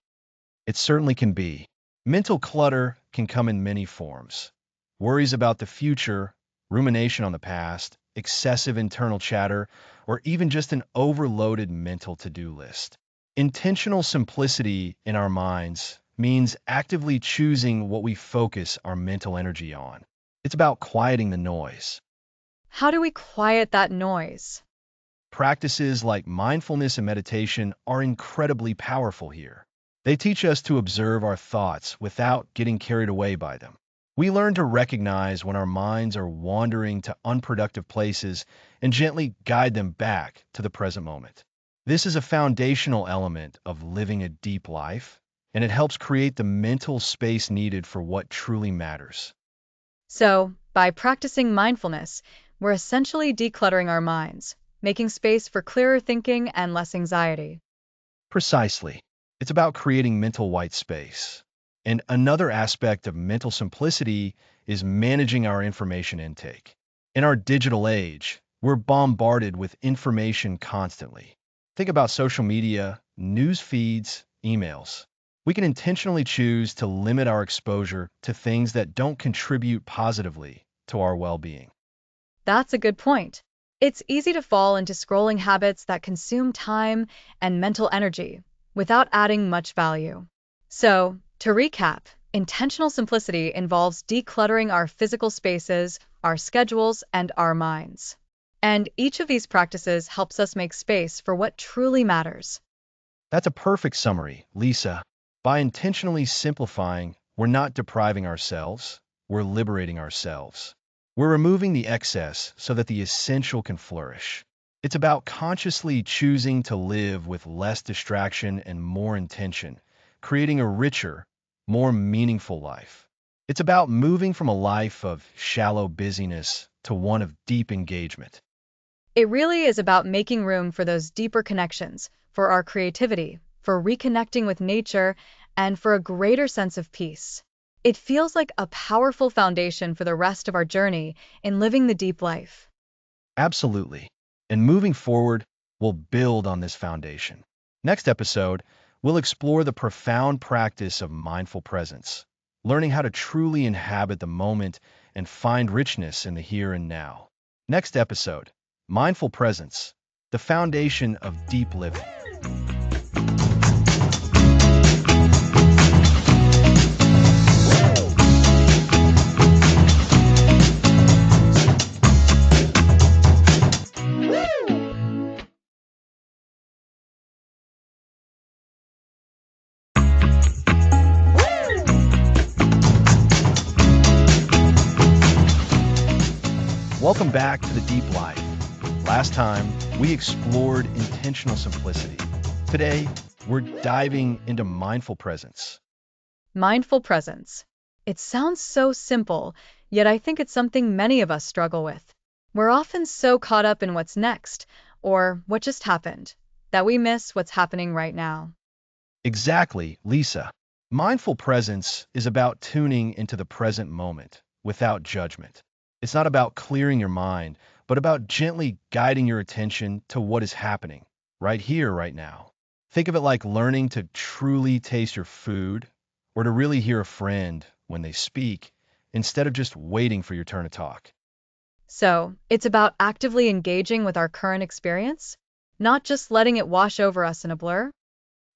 A: It certainly can be. Mental clutter can come in many forms. Worries about the future, rumination on the past, excessive internal chatter, or even just an overloaded mental to-do list. Intentional simplicity in our minds means actively choosing what we focus our mental energy on. It's about quieting the noise.
B: How do we quiet that noise?
A: Practices like mindfulness and meditation are incredibly powerful here. They teach us to observe our thoughts without getting carried away by them. We learn to recognize when our minds are wandering to unproductive places and gently guide them back to the present moment. This is a foundational element of living a deep life, and it helps create the mental space needed for what truly matters.
B: So, by practicing mindfulness, we're essentially decluttering our minds, making space for clearer thinking and less anxiety.
A: Precisely. It's about creating mental white space. And another aspect of mental simplicity is managing our information intake. In our digital age, we're bombarded with information constantly. Think about social media, news feeds, emails. We can intentionally choose to limit our exposure to things that don't contribute positively to our well-being.
B: That's a good point. It's easy to fall into scrolling habits that consume time and mental energy without adding much value. So, to recap, intentional simplicity involves decluttering our physical spaces, our schedules, and our minds. And each of these practices helps us make space for what truly matters.
A: That's a perfect summary, Lisa. By intentionally simplifying, we're not depriving ourselves, we're liberating ourselves. We're removing the excess so that the essential can flourish. It's about consciously choosing to live with less distraction and more intention, creating a richer, more meaningful life. It's about moving from a life of shallow busyness to one of deep engagement.
B: It really is about making room for those deeper connections, for our creativity, for reconnecting with nature, and for a greater sense of peace. It feels like a powerful foundation for the rest of our journey in living the deep life.
A: Absolutely. And moving forward, we'll build on this foundation. Next episode, we'll explore the profound practice of mindful presence, learning how to truly inhabit the moment and find richness in the here and now. Next episode, mindful presence, the foundation of deep living. Welcome back to The Deep Life. Last time, we explored intentional simplicity. Today, we're diving into mindful presence.
B: Mindful presence. It sounds so simple, yet I think it's something many of us struggle with. We're often so caught up in what's next, or what just happened, that we miss what's happening right now.
A: Exactly, Lisa. Mindful presence is about tuning into the present moment without judgment. It's not about clearing your mind, but about gently guiding your attention to what is happening right here, right now. Think of it like learning to truly taste your food or to really hear a friend when they speak instead of just waiting for your turn to talk.
B: So, it's about actively engaging with our current experience, not just letting it wash over us in a blur.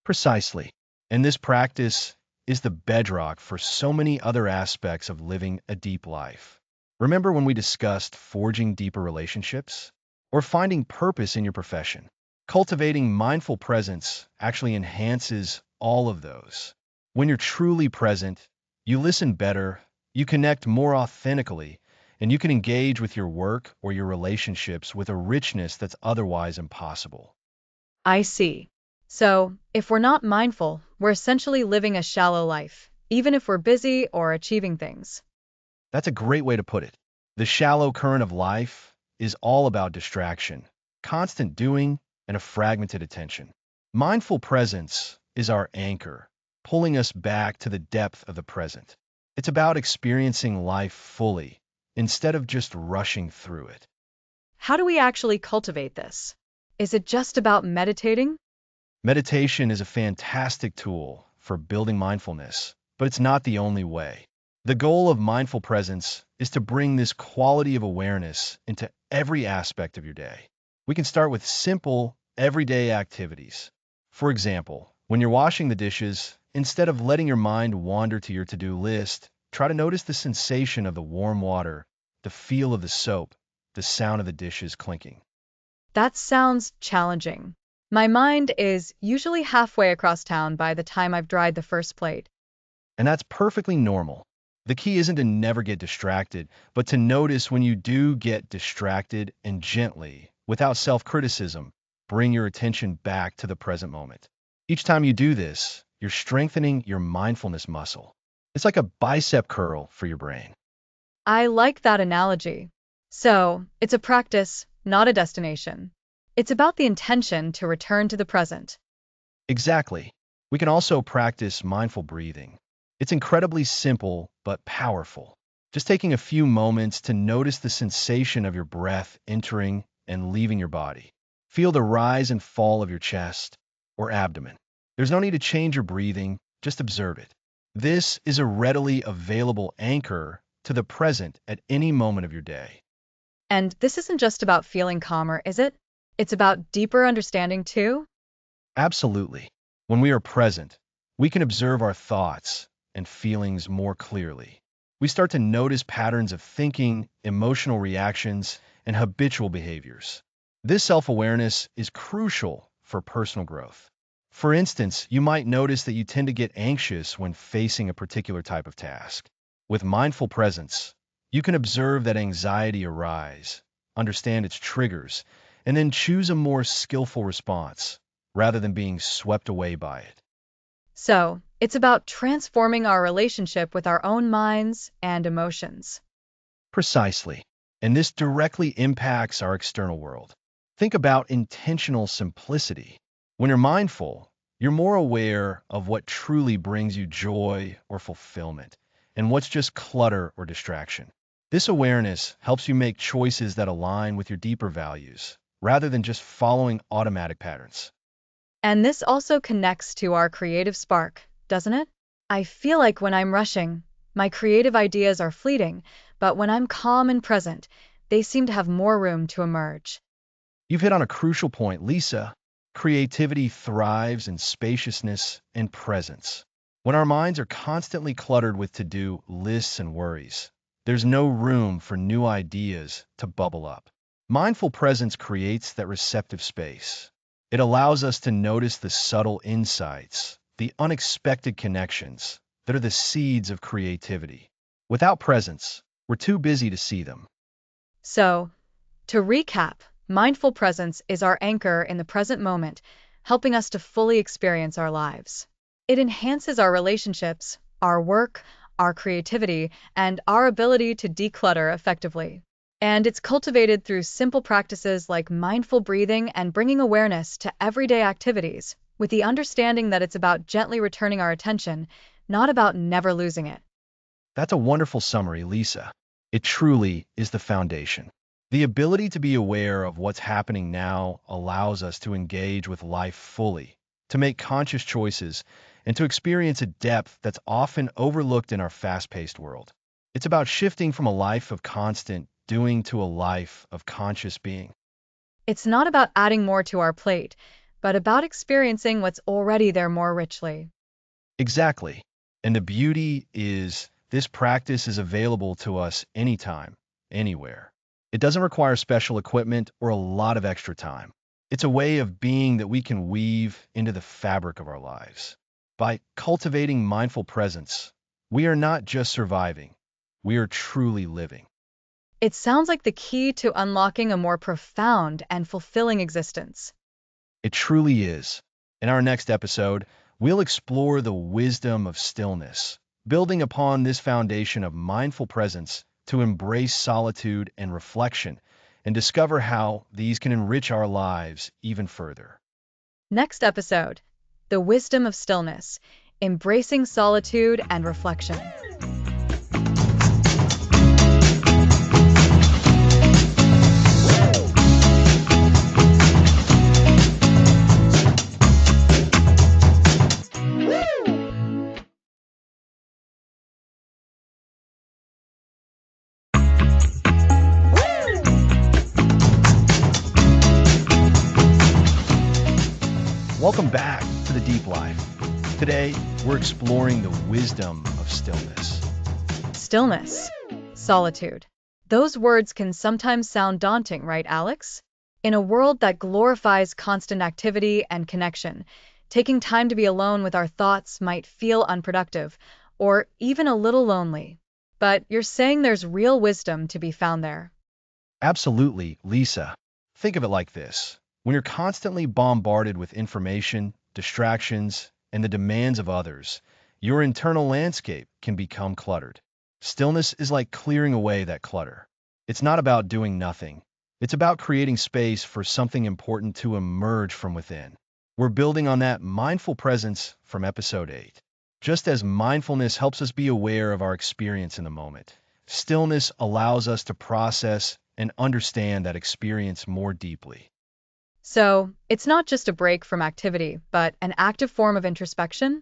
A: Precisely. And this practice is the bedrock for so many other aspects of living a deep life. Remember when we discussed forging deeper relationships or finding purpose in your profession? Cultivating mindful presence actually enhances all of those. When you're truly present, you listen better, you connect more authentically, and you can engage with your work or your relationships with a richness that's otherwise impossible.
B: I see. So, if we're not mindful, we're essentially living a shallow life, even if we're busy or achieving things.
A: That's a great way to put it. The shallow current of life is all about distraction, constant doing, and a fragmented attention. Mindful presence is our anchor, pulling us back to the depth of the present. It's about experiencing life fully instead of just rushing through it.
B: How do we actually cultivate this? Is it just about meditating?
A: Meditation is a fantastic tool for building mindfulness, but it's not the only way. The goal of mindful presence is to bring this quality of awareness into every aspect of your day. We can start with simple, everyday activities. For example, when you're washing the dishes, instead of letting your mind wander to your to-do list, Try to notice the sensation of the warm water, the feel of the soap, the sound of the dishes clinking.
B: That sounds challenging. My mind is usually halfway across town by the time I've dried the first plate.
A: And that's perfectly normal. The key isn't to never get distracted, but to notice when you do get distracted and gently, without self-criticism, bring your attention back to the present moment. Each time you do this, you're strengthening your mindfulness muscle. It's like a bicep curl for your brain.
B: I like that analogy. So, it's a practice, not a destination. It's about the intention to return to the present.
A: Exactly. We can also practice mindful breathing. It's incredibly simple but powerful. Just taking a few moments to notice the sensation of your breath entering and leaving your body. Feel the rise and fall of your chest or abdomen. There's no need to change your breathing, just observe it. This is a readily available anchor to the present at any moment of your day.
B: And this isn't just about feeling calmer, is it? It's about deeper understanding too?
A: Absolutely. When we are present, we can observe our thoughts and feelings more clearly. We start to notice patterns of thinking, emotional reactions, and habitual behaviors. This self-awareness is crucial for personal growth. For instance, you might notice that you tend to get anxious when facing a particular type of task. With mindful presence, you can observe that anxiety arise, understand its triggers, and then choose a more skillful response, rather than being swept away by it.
B: So, it's about transforming our relationship with our own minds and emotions.
A: Precisely. And this directly impacts our external world. Think about intentional simplicity. When you're mindful, you're more aware of what truly brings you joy or fulfillment, and what's just clutter or distraction. This awareness helps you make choices that align with your deeper values, rather than just following automatic patterns.
B: And this also connects to our creative spark, doesn't it? I feel like when I'm rushing, my creative ideas are fleeting, but when I'm calm and present, they seem to have more room to emerge.
A: You've hit on a crucial point, Lisa. Creativity thrives in spaciousness and presence. When our minds are constantly cluttered with to-do lists and worries, there's no room for new ideas to bubble up. Mindful presence creates that receptive space. It allows us to notice the subtle insights, the unexpected connections that are the seeds of creativity. Without presence, we're too busy to see them.
B: So, to recap, mindful presence is our anchor in the present moment, helping us to fully experience our lives. It enhances our relationships, our work, our creativity, and our ability to declutter effectively. And it's cultivated through simple practices like mindful breathing and bringing awareness to everyday activities, with the understanding that it's about gently returning our attention, not about never losing it.
A: That's a wonderful summary, Lisa. It truly is the foundation. The ability to be aware of what's happening now allows us to engage with life fully, to make conscious choices, and to experience a depth that's often overlooked in our fast-paced world. It's about shifting from a life of constant doing to a life of conscious being.
B: It's not about adding more to our plate, but about experiencing what's already there more richly.
A: Exactly. And the beauty is this practice is available to us anytime, anywhere. It doesn't require special equipment or a lot of extra time. It's a way of being that we can weave into the fabric of our lives. By cultivating mindful presence, we are not just surviving, we are truly living.
B: It sounds like the key to unlocking a more profound and fulfilling existence.
A: It truly is. In our next episode, we'll explore the wisdom of stillness, building upon this foundation of mindful presence to embrace solitude and reflection and discover how these can enrich our lives even further.
B: Next episode, The Wisdom of Stillness, Embracing Solitude and Reflection.
A: Welcome back to The Deep Life. Today, we're exploring the wisdom of stillness.
B: Stillness, solitude. Those words can sometimes sound daunting, right, Alex? In a world that glorifies constant activity and connection, taking time to be alone with our thoughts might feel unproductive or even a little lonely. But you're saying there's real wisdom to be found there.
A: Absolutely, Lisa. Think of it like this. When you're constantly bombarded with information, distractions, and the demands of others, your internal landscape can become cluttered. Stillness is like clearing away that clutter. It's not about doing nothing. It's about creating space for something important to emerge from within. We're building on that mindful presence from episode 8. Just as mindfulness helps us be aware of our experience in the moment, stillness allows us to process and understand that experience more deeply.
B: So, it's not just a break from activity, but an active form of introspection?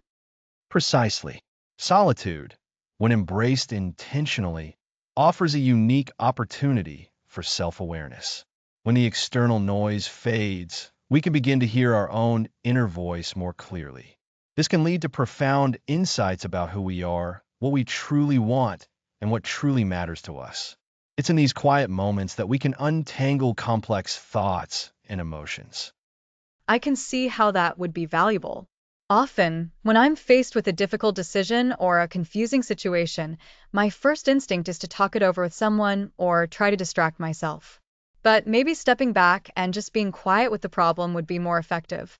A: Precisely. Solitude, when embraced intentionally, offers a unique opportunity for self-awareness. When the external noise fades, we can begin to hear our own inner voice more clearly. This can lead to profound insights about who we are, what we truly want, and what truly matters to us. It's in these quiet moments that we can untangle complex thoughts and emotions.
B: I can see how that would be valuable. Often, when I'm faced with a difficult decision or a confusing situation, my first instinct is to talk it over with someone or try to distract myself. But maybe stepping back and just being quiet with the problem would be more effective.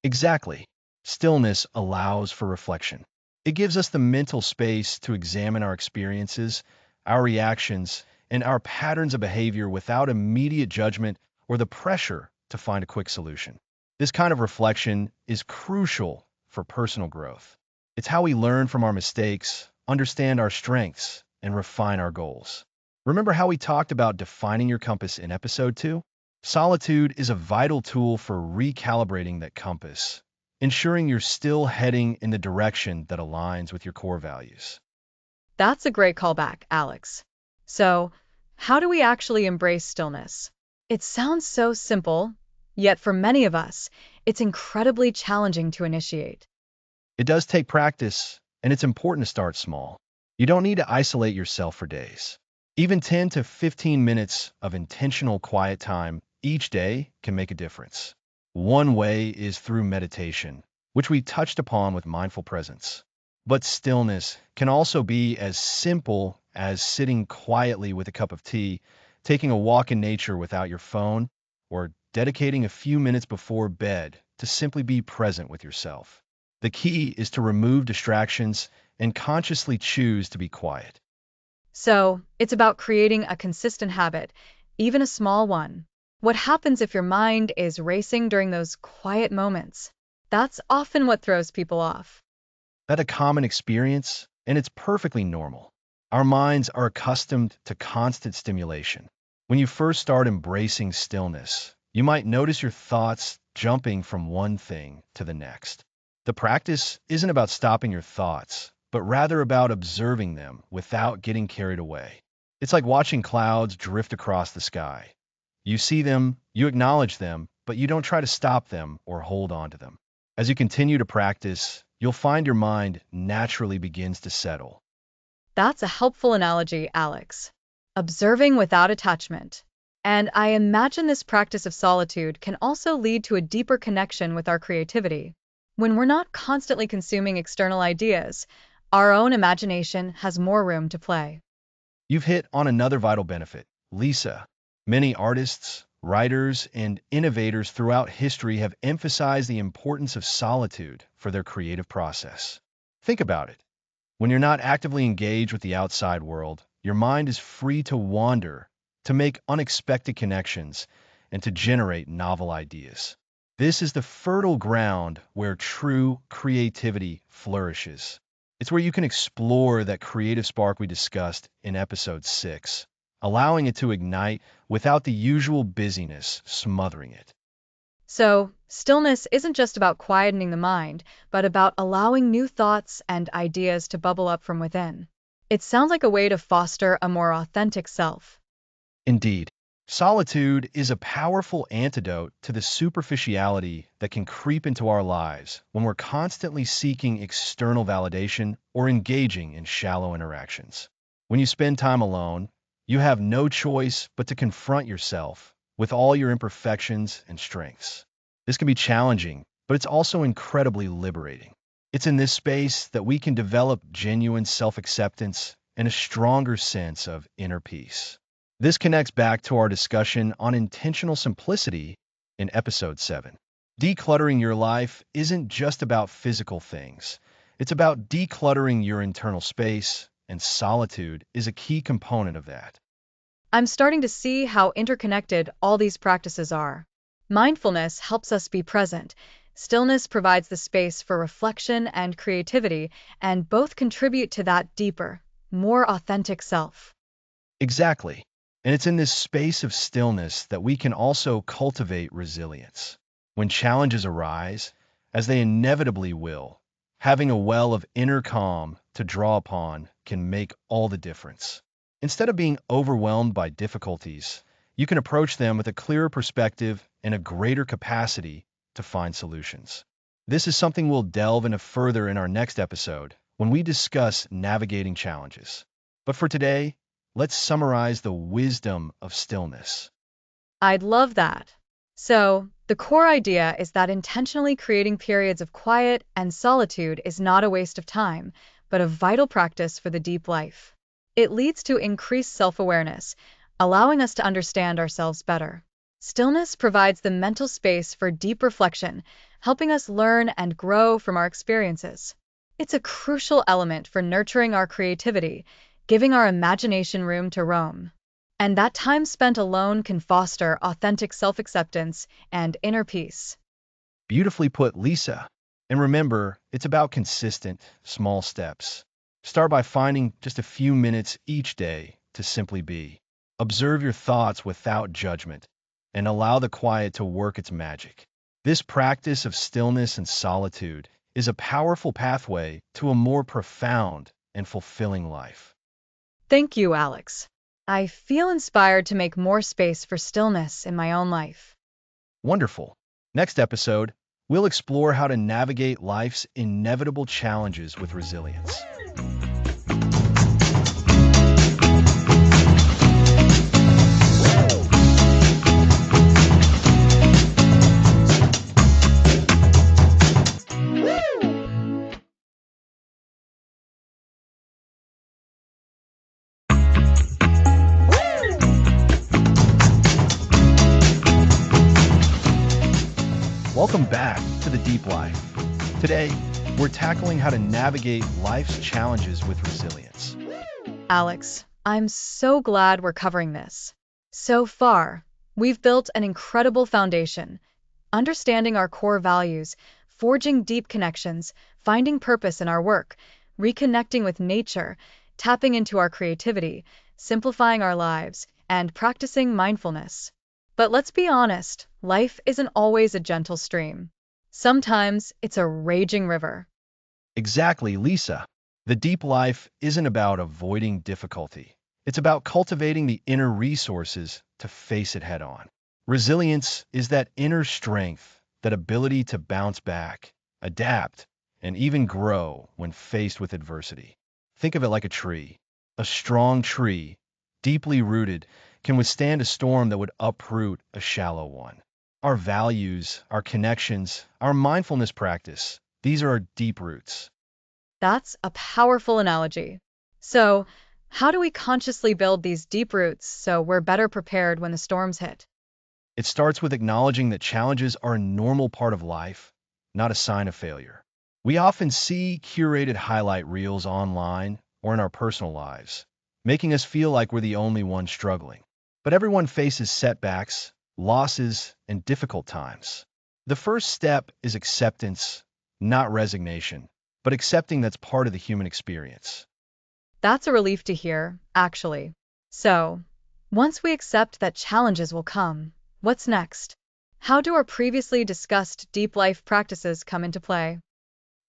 A: Exactly. Stillness allows for reflection. It gives us the mental space to examine our experiences, our reactions, and our patterns of behavior without immediate judgment or the pressure to find a quick solution. This kind of reflection is crucial for personal growth. It's how we learn from our mistakes, understand our strengths, and refine our goals. Remember how we talked about defining your compass in episode 2? Solitude is a vital tool for recalibrating that compass, ensuring you're still heading in the direction that aligns with your core values.
B: That's a great callback, Alex. So, how do we actually embrace stillness? It sounds so simple, yet for many of us, it's incredibly challenging to initiate.
A: It does take practice, and it's important to start small. You don't need to isolate yourself for days. Even 10 to 15 minutes of intentional quiet time each day can make a difference. One way is through meditation, which we touched upon with mindful presence. But stillness can also be as simple as sitting quietly with a cup of tea, taking a walk in nature without your phone, or dedicating a few minutes before bed to simply be present with yourself. The key is to remove distractions and consciously choose to be quiet.
B: So, it's about creating a consistent habit, even a small one. What happens if your mind is racing during those quiet moments? That's often what throws people off.
A: That's a common experience, and it's perfectly normal. Our minds are accustomed to constant stimulation. When you first start embracing stillness, you might notice your thoughts jumping from one thing to the next. The practice isn't about stopping your thoughts, but rather about observing them without getting carried away. It's like watching clouds drift across the sky. You see them, you acknowledge them, but you don't try to stop them or hold on to them. As you continue to practice, you'll find your mind naturally begins to settle.
B: That's a helpful analogy, Alex. Observing without attachment. And I imagine this practice of solitude can also lead to a deeper connection with our creativity. When we're not constantly consuming external ideas, our own imagination has more room to play.
A: You've hit on another vital benefit, Lisa. Many artists, writers, and innovators throughout history have emphasized the importance of solitude for their creative process. Think about it. When you're not actively engaged with the outside world, your mind is free to wander, to make unexpected connections, and to generate novel ideas. This is the fertile ground where true creativity flourishes. It's where you can explore that creative spark we discussed in episode 6, allowing it to ignite without the usual busyness smothering it.
B: So, stillness isn't just about quietening the mind, but about allowing new thoughts and ideas to bubble up from within. It sounds like a way to foster a more authentic self.
A: Indeed, solitude is a powerful antidote to the superficiality that can creep into our lives when we're constantly seeking external validation or engaging in shallow interactions. When you spend time alone, you have no choice but to confront yourself with all your imperfections and strengths. This can be challenging, but it's also incredibly liberating. It's in this space that we can develop genuine self-acceptance and a stronger sense of inner peace. This connects back to our discussion on intentional simplicity in episode 7. Decluttering your life isn't just about physical things. It's about decluttering your internal space, and solitude is a key component of that.
B: I'm starting to see how interconnected all these practices are. Mindfulness helps us be present. Stillness provides the space for reflection and creativity, and both contribute to that deeper, more authentic self.
A: Exactly. And it's in this space of stillness that we can also cultivate resilience. When challenges arise, as they inevitably will, having a well of inner calm to draw upon can make all the difference. Instead of being overwhelmed by difficulties, you can approach them with a clearer perspective and a greater capacity to find solutions. This is something we'll delve into further in our next episode when we discuss navigating challenges. But for today, let's summarize the wisdom of stillness.
B: I'd love that. So, the core idea is that intentionally creating periods of quiet and solitude is not a waste of time, but a vital practice for the deep life. It leads to increased self-awareness, allowing us to understand ourselves better. Stillness provides the mental space for deep reflection, helping us learn and grow from our experiences. It's a crucial element for nurturing our creativity, giving our imagination room to roam. And that time spent alone can foster authentic self-acceptance and inner peace.
A: Beautifully put, Lisa. And remember, it's about consistent, small steps. Start by finding just a few minutes each day to simply be. Observe your thoughts without judgment and allow the quiet to work its magic. This practice of stillness and solitude is a powerful pathway to a more profound and fulfilling life.
B: Thank you, Alex. I feel inspired to make more space for stillness in my own life.
A: Wonderful. Next episode, we'll explore how to navigate life's inevitable challenges with resilience. Welcome back to The Deep Life. Today, we're tackling how to navigate life's challenges with resilience.
B: Alex, I'm so glad we're covering this. So far, we've built an incredible foundation, understanding our core values, forging deep connections, finding purpose in our work, reconnecting with nature, tapping into our creativity, simplifying our lives, and practicing mindfulness. But let's be honest, life isn't always a gentle stream. Sometimes it's a raging river.
A: Exactly, Lisa. The deep life isn't about avoiding difficulty. It's about cultivating the inner resources to face it head on. Resilience is that inner strength, that ability to bounce back, adapt, and even grow when faced with adversity. Think of it like a tree. A strong tree, deeply rooted, can withstand a storm that would uproot a shallow one. Our values, our connections, our mindfulness practice, these are our deep roots.
B: That's a powerful analogy. So, how do we consciously build these deep roots so we're better prepared when the storms hit?
A: It starts with acknowledging that challenges are a normal part of life, not a sign of failure. We often see curated highlight reels online or in our personal lives, making us feel like we're the only ones struggling. But everyone faces setbacks, losses, and difficult times. The first step is acceptance, not resignation, but accepting that's part of the human experience.
B: That's a relief to hear, actually. So, once we accept that challenges will come, what's next? How do our previously discussed deep life practices come into play?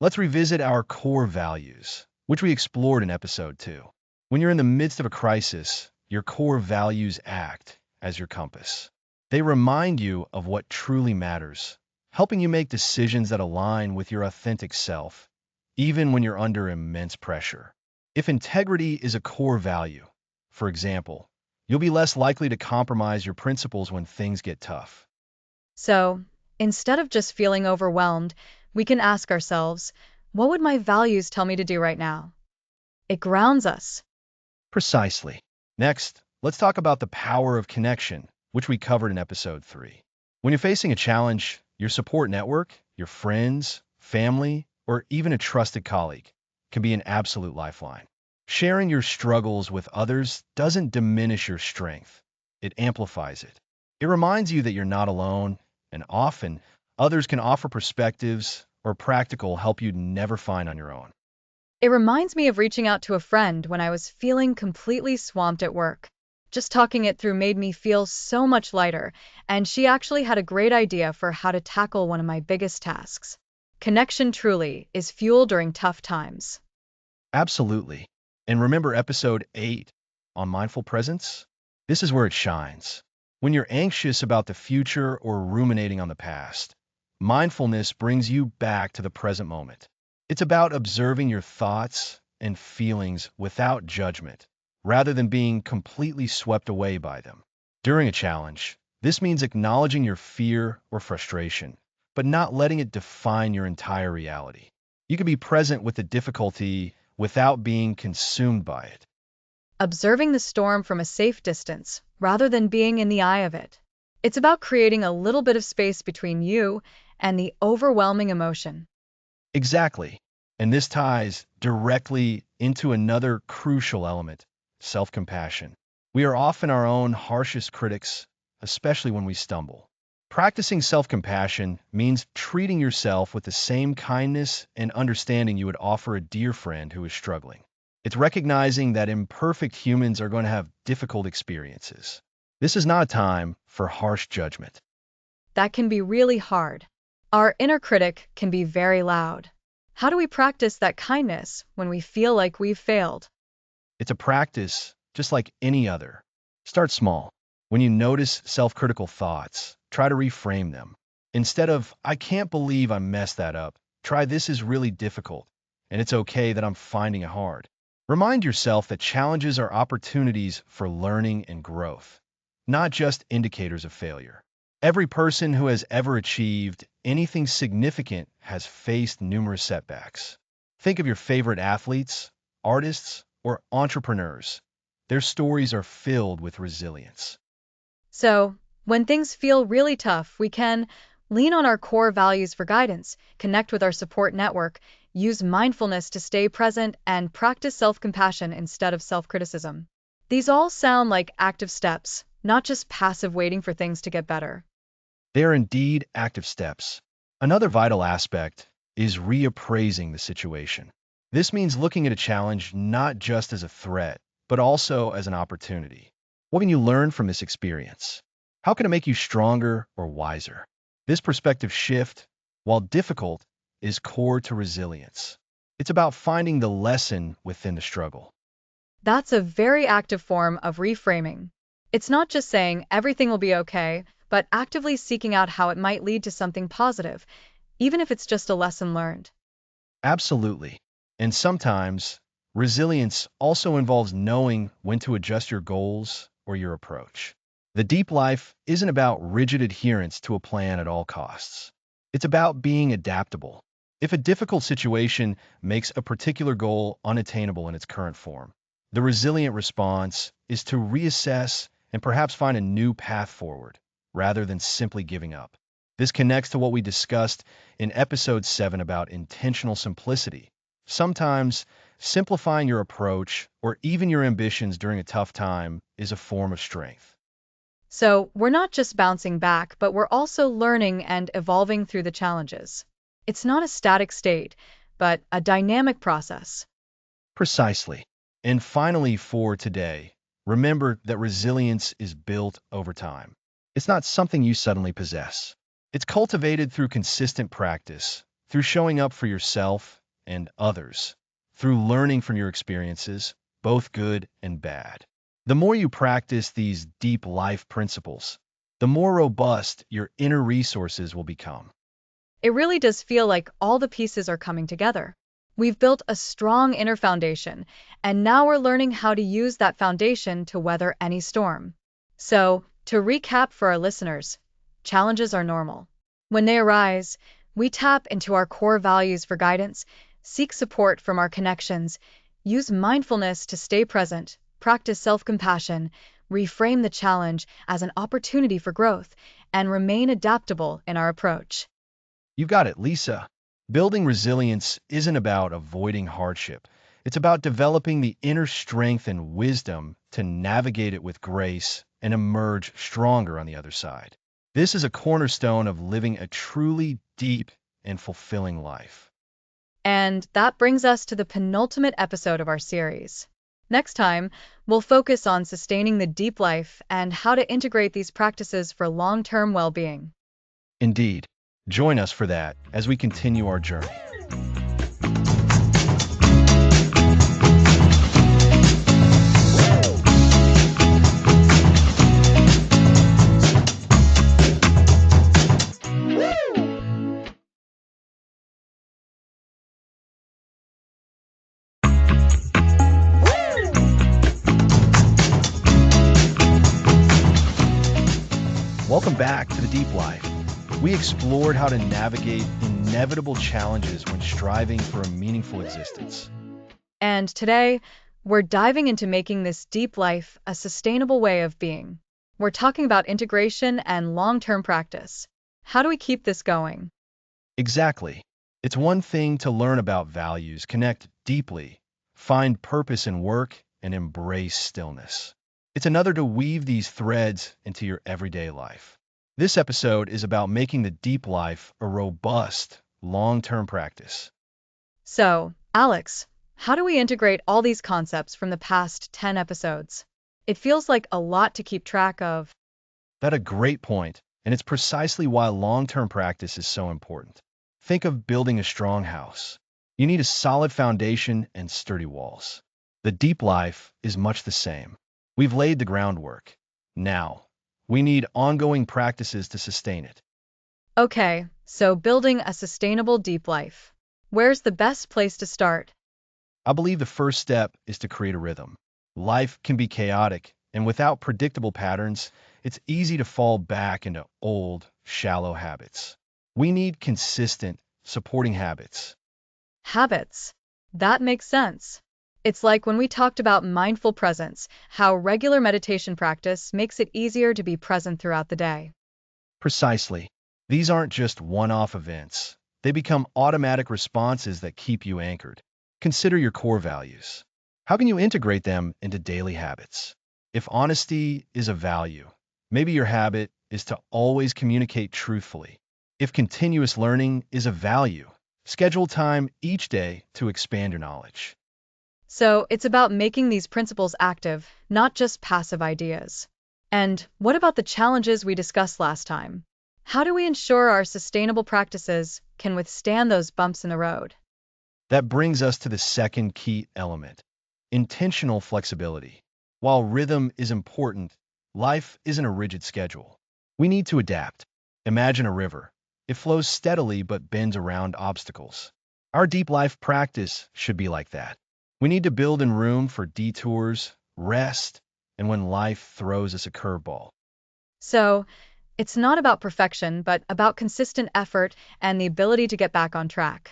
A: Let's revisit our core values, which we explored in episode 2. When you're in the midst of a crisis, your core values act as your compass. They remind you of what truly matters, helping you make decisions that align with your authentic self, even when you're under immense pressure. If integrity is a core value, for example, you'll be less likely to compromise your principles when things get tough.
B: So, instead of just feeling overwhelmed, we can ask ourselves, what would my values tell me to do right now? It grounds us.
A: Precisely. Next, let's talk about the power of connection, which we covered in episode 3. When you're facing a challenge, your support network, your friends, family, or even a trusted colleague can be an absolute lifeline. Sharing your struggles with others doesn't diminish your strength, it amplifies it. It reminds you that you're not alone, and often others can offer perspectives or practical help you'd never find on your own.
B: It reminds me of reaching out to a friend when I was feeling completely swamped at work. Just talking it through made me feel so much lighter, and she actually had a great idea for how to tackle one of my biggest tasks. Connection truly is fuel during tough times.
A: Absolutely. And remember episode 8 on mindful presence? This is where it shines. When you're anxious about the future or ruminating on the past, mindfulness brings you back to the present moment. It's about observing your thoughts and feelings without judgment, rather than being completely swept away by them. During a challenge, this means acknowledging your fear or frustration, but not letting it define your entire reality. You can be present with the difficulty without being consumed by it.
B: Observing the storm from a safe distance, rather than being in the eye of it. It's about creating a little bit of space between you and the overwhelming emotion.
A: Exactly. And this ties directly into another crucial element, self-compassion. We are often our own harshest critics, especially when we stumble. Practicing self-compassion means treating yourself with the same kindness and understanding you would offer a dear friend who is struggling. It's recognizing that imperfect humans are going to have difficult experiences. This is not a time for harsh judgment.
B: That can be really hard. Our inner critic can be very loud. How do we practice that kindness when we feel like we've failed?
A: It's a practice just like any other. Start small. When you notice self-critical thoughts, try to reframe them. Instead of, I can't believe I messed that up, try this is really difficult, and it's okay that I'm finding it hard. Remind yourself that challenges are opportunities for learning and growth, not just indicators of failure. Every person who has ever achieved anything significant has faced numerous setbacks. Think of your favorite athletes, artists, or entrepreneurs. Their stories are filled with resilience.
B: So, when things feel really tough, we can lean on our core values for guidance, connect with our support network, use mindfulness to stay present, and practice self-compassion instead of self-criticism. These all sound like active steps, not just passive waiting for things to get better.
A: They are indeed active steps. Another vital aspect is reappraising the situation. This means looking at a challenge not just as a threat, but also as an opportunity. What can you learn from this experience? How can it make you stronger or wiser? This perspective shift, while difficult, is core to resilience. It's about finding the lesson within the struggle.
B: That's a very active form of reframing. It's not just saying everything will be okay, but actively seeking out how it might lead to something positive, even if it's just a lesson learned.
A: Absolutely. And sometimes, resilience also involves knowing when to adjust your goals or your approach. The deep life isn't about rigid adherence to a plan at all costs. It's about being adaptable. If a difficult situation makes a particular goal unattainable in its current form, the resilient response is to reassess and perhaps find a new path forward, rather than simply giving up. This connects to what we discussed in episode 7 about intentional simplicity. Sometimes, simplifying your approach or even your ambitions during a tough time is a form of strength.
B: So, we're not just bouncing back, but we're also learning and evolving through the challenges. It's not a static state, but a dynamic process.
A: Precisely. And finally, for today, remember that resilience is built over time. It's not something you suddenly possess. It's cultivated through consistent practice, through showing up for yourself and others, through learning from your experiences, both good and bad. The more you practice these deep life principles, the more robust your inner resources will become.
B: It really does feel like all the pieces are coming together. We've built a strong inner foundation, and now we're learning how to use that foundation to weather any storm. So, to recap for our listeners, challenges are normal. When they arise, we tap into our core values for guidance, seek support from our connections, use mindfulness to stay present, practice self compassion, reframe the challenge as an opportunity for growth, and remain adaptable in our approach.
A: You got it, Lisa. Building resilience isn't about avoiding hardship. It's about developing the inner strength and wisdom to navigate it with grace and emerge stronger on the other side. This is a cornerstone of living a truly deep and fulfilling life.
B: And that brings us to the penultimate episode of our series. Next time, we'll focus on sustaining the deep life and how to integrate these practices for long term well being.
A: Indeed, join us for that as we continue our journey. Welcome back to The Deep Life. We explored how to navigate inevitable challenges when striving for a meaningful existence.
B: And today, we're diving into making this deep life a sustainable way of being. We're talking about integration and long term practice. How do we keep this going?
A: Exactly. It's one thing to learn about values, connect deeply, find purpose in work, and embrace stillness. It's another to weave these threads into your everyday life. This episode is about making the deep life a robust, long-term practice.
B: So, Alex, how do we integrate all these concepts from the past 10 episodes? It feels like a lot to keep track of.
A: That's a great point, and it's precisely why long-term practice is so important. Think of building a strong house. You need a solid foundation and sturdy walls. The deep life is much the same. We've laid the groundwork. Now, we need ongoing practices to sustain it.
B: Okay, so building a sustainable deep life. Where's the best place to start?
A: I believe the first step is to create a rhythm. Life can be chaotic, and without predictable patterns, it's easy to fall back into old, shallow habits. We need consistent, supporting habits.
B: Habits. That makes sense. It's like when we talked about mindful presence, how regular meditation practice makes it easier to be present throughout the day.
A: Precisely. These aren't just one-off events. They become automatic responses that keep you anchored. Consider your core values. How can you integrate them into daily habits? If honesty is a value, maybe your habit is to always communicate truthfully. If continuous learning is a value, schedule time each day to expand your knowledge.
B: So it's about making these principles active, not just passive ideas. And what about the challenges we discussed last time? How do we ensure our sustainable practices can withstand those bumps in the road?
A: That brings us to the second key element, intentional flexibility. While rhythm is important, life isn't a rigid schedule. We need to adapt. Imagine a river. It flows steadily but bends around obstacles. Our deep life practice should be like that. We need to build in room for detours, rest, and when life throws us a curveball.
B: So it's not about perfection, but about consistent effort and the ability to get back on track.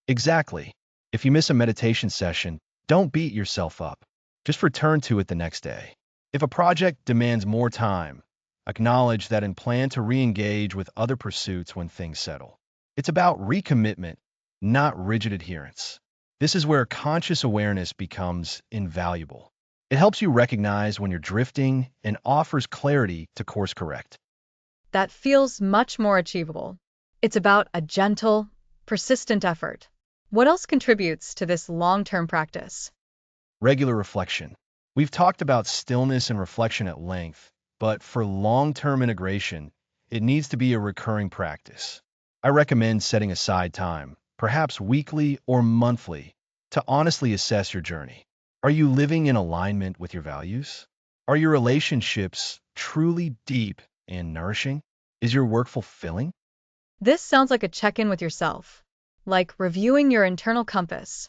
A: Exactly. If you miss a meditation session, don't beat yourself up. Just return to it the next day. If a project demands more time, acknowledge that and plan to re-engage with other pursuits when things settle. It's about recommitment, not rigid adherence. This is where conscious awareness becomes invaluable. It helps you recognize when you're drifting and offers clarity to course correct.
B: That feels much more achievable. It's about a gentle, persistent effort. What else contributes to this long term practice?
A: Regular reflection. We've talked about stillness and reflection at length, but for long-term integration, it needs to be a recurring practice. I recommend setting aside time, perhaps weekly or monthly, to honestly assess your journey. Are you living in alignment with your values? Are your relationships truly deep and nourishing? Is your work fulfilling?
B: This sounds like a check in with yourself. like reviewing your internal compass.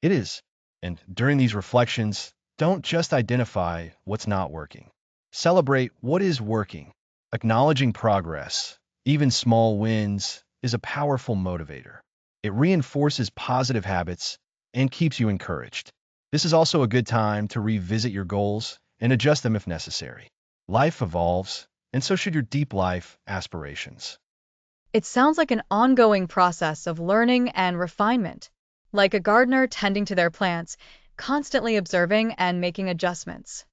A: It is. And during these reflections, don't just identify what's not working. Celebrate what is working. Acknowledging progress, even small wins, is a powerful motivator. It reinforces positive habits and keeps you encouraged. This is also a good time to revisit your goals and adjust them if necessary. Life evolves, and so should your deep life aspirations.
B: It sounds like an ongoing process of learning and refinement, like a gardener tending to their plants, constantly observing and making adjustments.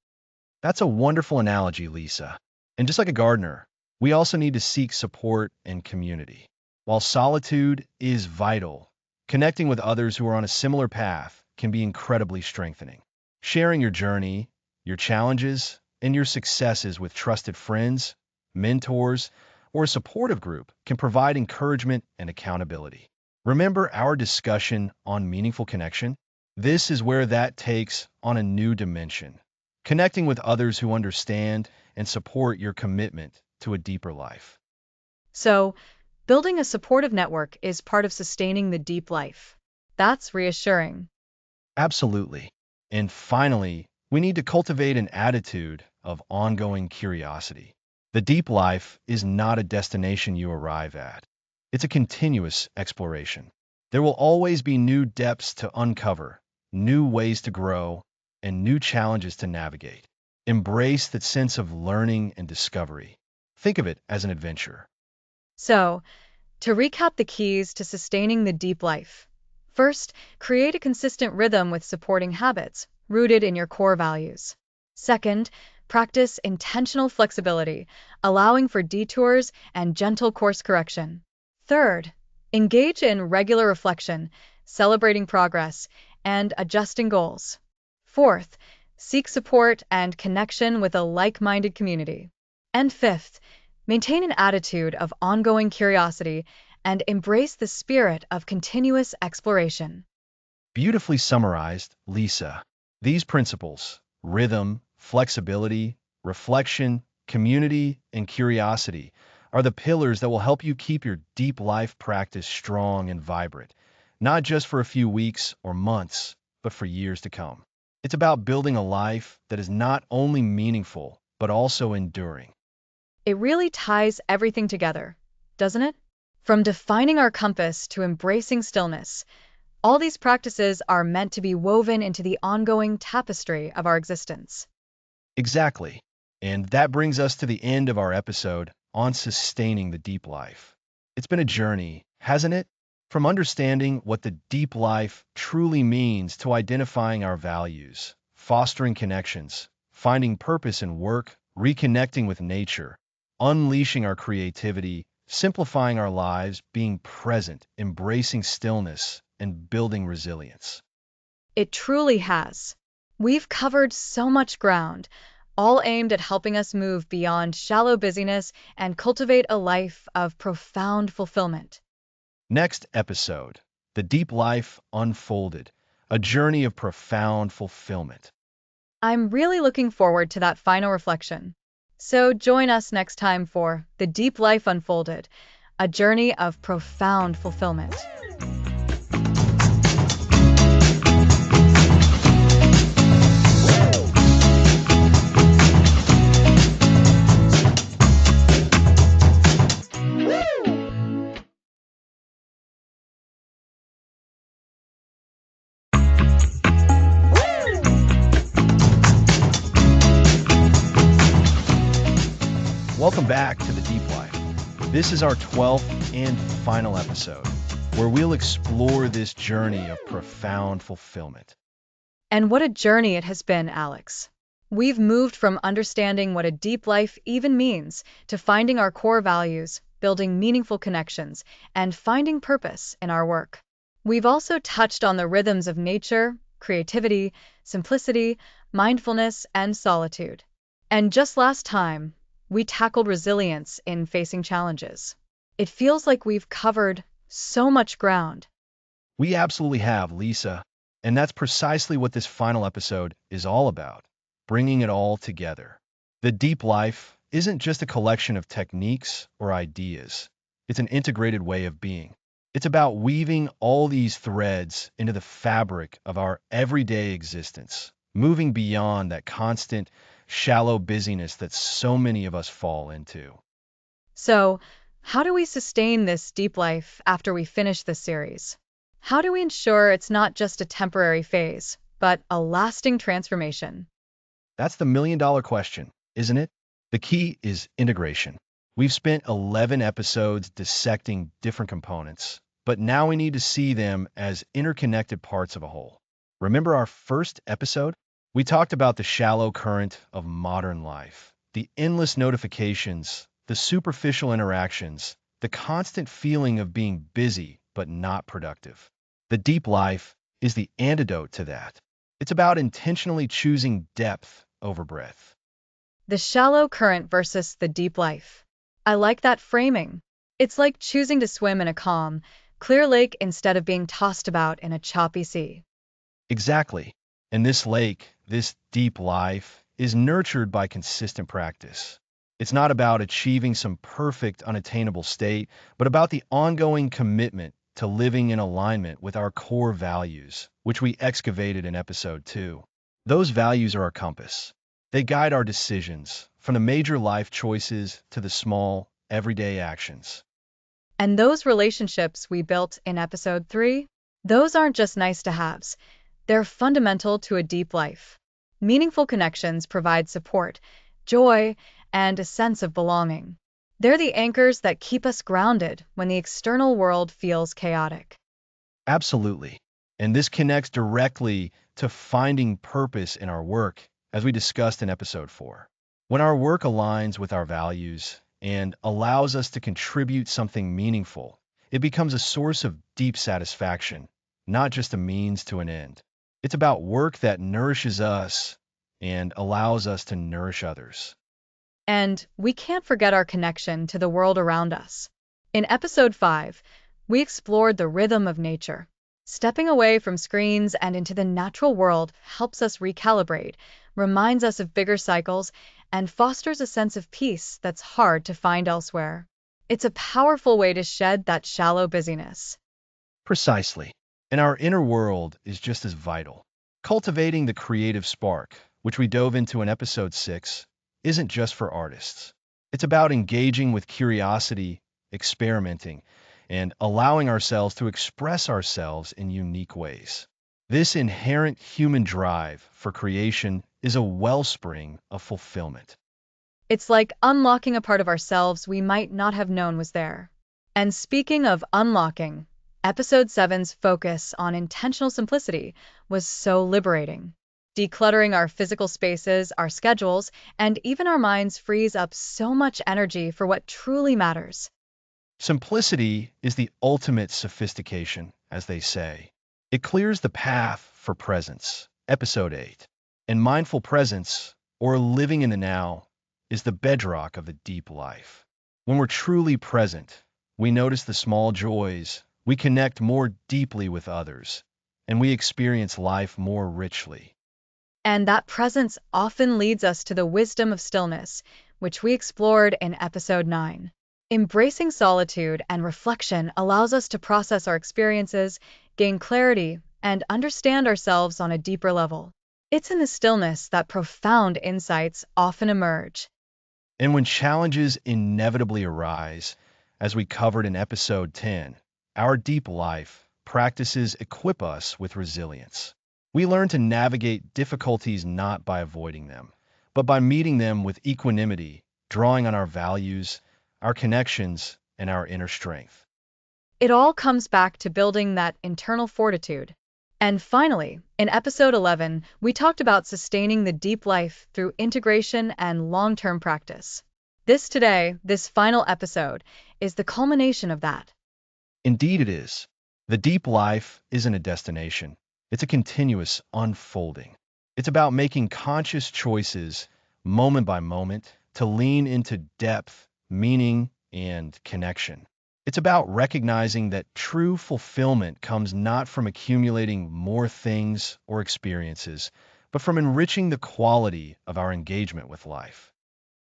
A: That's a wonderful analogy, Lisa. And just like a gardener, we also need to seek support and community. While solitude is vital, connecting with others who are on a similar path can be incredibly strengthening. Sharing your journey, your challenges, and your successes with trusted friends, mentors, or a supportive group can provide encouragement and accountability. Remember our discussion on meaningful connection? This is where that takes on a new dimension. Connecting with others who understand and support your commitment to a deeper life.
B: So, building a supportive network is part of sustaining the deep life. That's reassuring.
A: Absolutely. And finally, we need to cultivate an attitude of ongoing curiosity. The deep life is not a destination you arrive at. It's a continuous exploration. There will always be new depths to uncover, new ways to grow, and new challenges to navigate. Embrace that sense of learning and discovery. Think of it as an adventure.
B: So, to recap the keys to sustaining the deep life. First, create a consistent rhythm with supporting habits rooted in your core values. Second, practice intentional flexibility, allowing for detours and gentle course correction. Third, engage in regular reflection, celebrating progress, and adjusting goals. Fourth, seek support and connection with a like-minded community. And fifth, maintain an attitude of ongoing curiosity and embrace the spirit of continuous exploration.
A: Beautifully summarized, Lisa. These principles, rhythm, flexibility, reflection, community, and curiosity, are the pillars that will help you keep your deep life practice strong and vibrant, not just for a few weeks or months, but for years to come. It's about building a life that is not only meaningful, but also enduring.
B: It really ties everything together, doesn't it? From defining our compass to embracing stillness, all these practices are meant to be woven into the ongoing tapestry of our existence.
A: Exactly. And that brings us to the end of our episode on sustaining the deep life. It's been a journey, hasn't it? From understanding what the deep life truly means to identifying our values, fostering connections, finding purpose in work, reconnecting with nature, unleashing our creativity, simplifying our lives, being present, embracing stillness, and building resilience.
B: It truly has. We've covered so much ground, all aimed at helping us move beyond shallow busyness and cultivate a life of profound fulfillment.
A: Next episode, The Deep Life Unfolded, a journey of profound fulfillment.
B: I'm really looking forward to that final reflection. So join us next time for The Deep Life Unfolded, a journey of profound fulfillment.
A: Welcome back to The Deep Life. This is our 12th and final episode, where we'll explore this journey of profound fulfillment.
B: And what a journey it has been, Alex. We've moved from understanding what a deep life even means to finding our core values, building meaningful connections, and finding purpose in our work. We've also touched on the rhythms of nature, creativity, simplicity, mindfulness, and solitude. And just last time, we tackled resilience in facing challenges. It feels like we've covered so much ground.
A: We absolutely have, Lisa, and that's precisely what this final episode is all about, bringing it all together. The Deep Life isn't just a collection of techniques or ideas. It's an integrated way of being. It's about weaving all these threads into the fabric of our everyday existence, moving beyond that constant, shallow busyness that so many of us fall into.
B: So, how do we sustain this deep life after we finish this series? How do we ensure it's not just a temporary phase, but a lasting transformation?
A: That's the million-dollar question, isn't it? The key is integration. We've spent 11 episodes dissecting different components, but now we need to see them as interconnected parts of a whole. Remember our first episode? We talked about the shallow current of modern life, the endless notifications, the superficial interactions, the constant feeling of being busy but not productive. The deep life is the antidote to that. It's about intentionally choosing depth over breadth.
B: The shallow current versus the deep life. I like that framing. It's like choosing to swim in a calm, clear lake instead of being tossed about in a choppy sea.
A: Exactly. And this lake, this deep life, is nurtured by consistent practice. It's not about achieving some perfect, unattainable state, but about the ongoing commitment to living in alignment with our core values, which we excavated in episode 2. Those values are our compass. They guide our decisions, from the major life choices to the small, everyday actions.
B: And those relationships we built in episode 3, those aren't just nice to haves. They're fundamental to a deep life. Meaningful connections provide support, joy, and a sense of belonging. They're the anchors that keep us grounded when the external world feels chaotic.
A: Absolutely. And this connects directly to finding purpose in our work, as we discussed in episode 4. When our work aligns with our values and allows us to contribute something meaningful, it becomes a source of deep satisfaction, not just a means to an end. It's about work that nourishes us and allows us to nourish others.
B: And we can't forget our connection to the world around us. In episode 5, we explored the rhythm of nature. Stepping away from screens and into the natural world helps us recalibrate, reminds us of bigger cycles, and fosters a sense of peace that's hard to find elsewhere. It's a powerful way to shed that shallow busyness.
A: Precisely. And our inner world is just as vital. Cultivating the creative spark, which we dove into in episode 6, isn't just for artists. It's about engaging with curiosity, experimenting, and allowing ourselves to express ourselves in unique ways. This inherent human drive for creation is a wellspring of fulfillment.
B: It's like unlocking a part of ourselves we might not have known was there. And speaking of unlocking, episode 7's focus on intentional simplicity was so liberating. Decluttering our physical spaces, our schedules, and even our minds frees up so much energy for what truly matters.
A: Simplicity is the ultimate sophistication, as they say. It clears the path for presence. Episode 8. And mindful presence, or living in the now, is the bedrock of a deep life. When we're truly present, we notice the small joys, we connect more deeply with others, and we experience life more richly.
B: And that presence often leads us to the wisdom of stillness, which we explored in episode 9. Embracing solitude and reflection allows us to process our experiences, gain clarity, and understand ourselves on a deeper level. It's in the stillness that profound insights often emerge.
A: And when challenges inevitably arise, as we covered in episode 10, our deep life practices equip us with resilience. We learn to navigate difficulties not by avoiding them, but by meeting them with equanimity, drawing on our values, our connections, and our inner strength.
B: It all comes back to building that internal fortitude. And finally, in episode 11, we talked about sustaining the deep life through integration and long-term practice. This final episode, is the culmination of that.
A: Indeed, it is. The deep life isn't a destination, it's a continuous unfolding. It's about making conscious choices, moment by moment, to lean into depth, meaning, and connection. It's about recognizing that true fulfillment comes not from accumulating more things or experiences, but from enriching the quality of our engagement with life.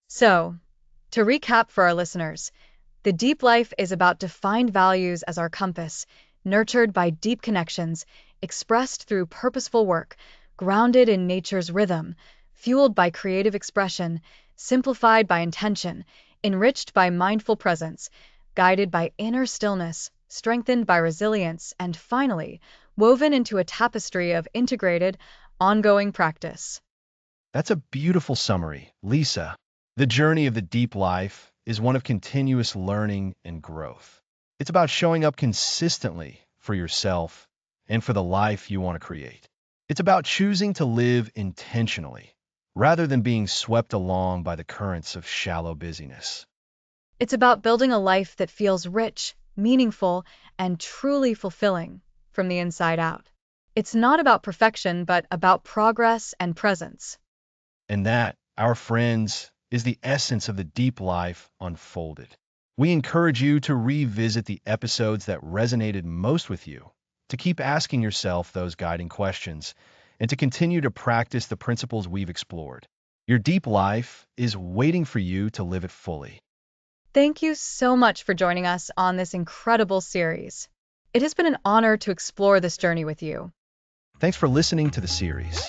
B: So, to recap for our listeners, The deep life is about defined values as our compass, nurtured by deep connections, expressed through purposeful work, grounded in nature's rhythm, fueled by creative expression, simplified by intention, enriched by mindful presence, guided by inner stillness, strengthened by resilience, and finally, woven into a tapestry of integrated, ongoing practice.
A: That's a beautiful summary, Lisa. The journey of the deep life is one of continuous learning and growth. It's about showing up consistently for yourself and for the life you want to create. It's about choosing to live intentionally rather than being swept along by the currents of shallow busyness.
B: It's about building a life that feels rich, meaningful, and truly fulfilling from the inside out. It's not about perfection, but about progress and presence.
A: And that, our friends, is the essence of the deep life unfolded. We encourage you to revisit the episodes that resonated most with you, to keep asking yourself those guiding questions, and to continue to practice the principles we've explored. Your deep life is waiting for you to live it fully.
B: Thank you so much for joining us on this incredible series. It has been an honor to explore this journey with you.
A: Thanks for listening to the series.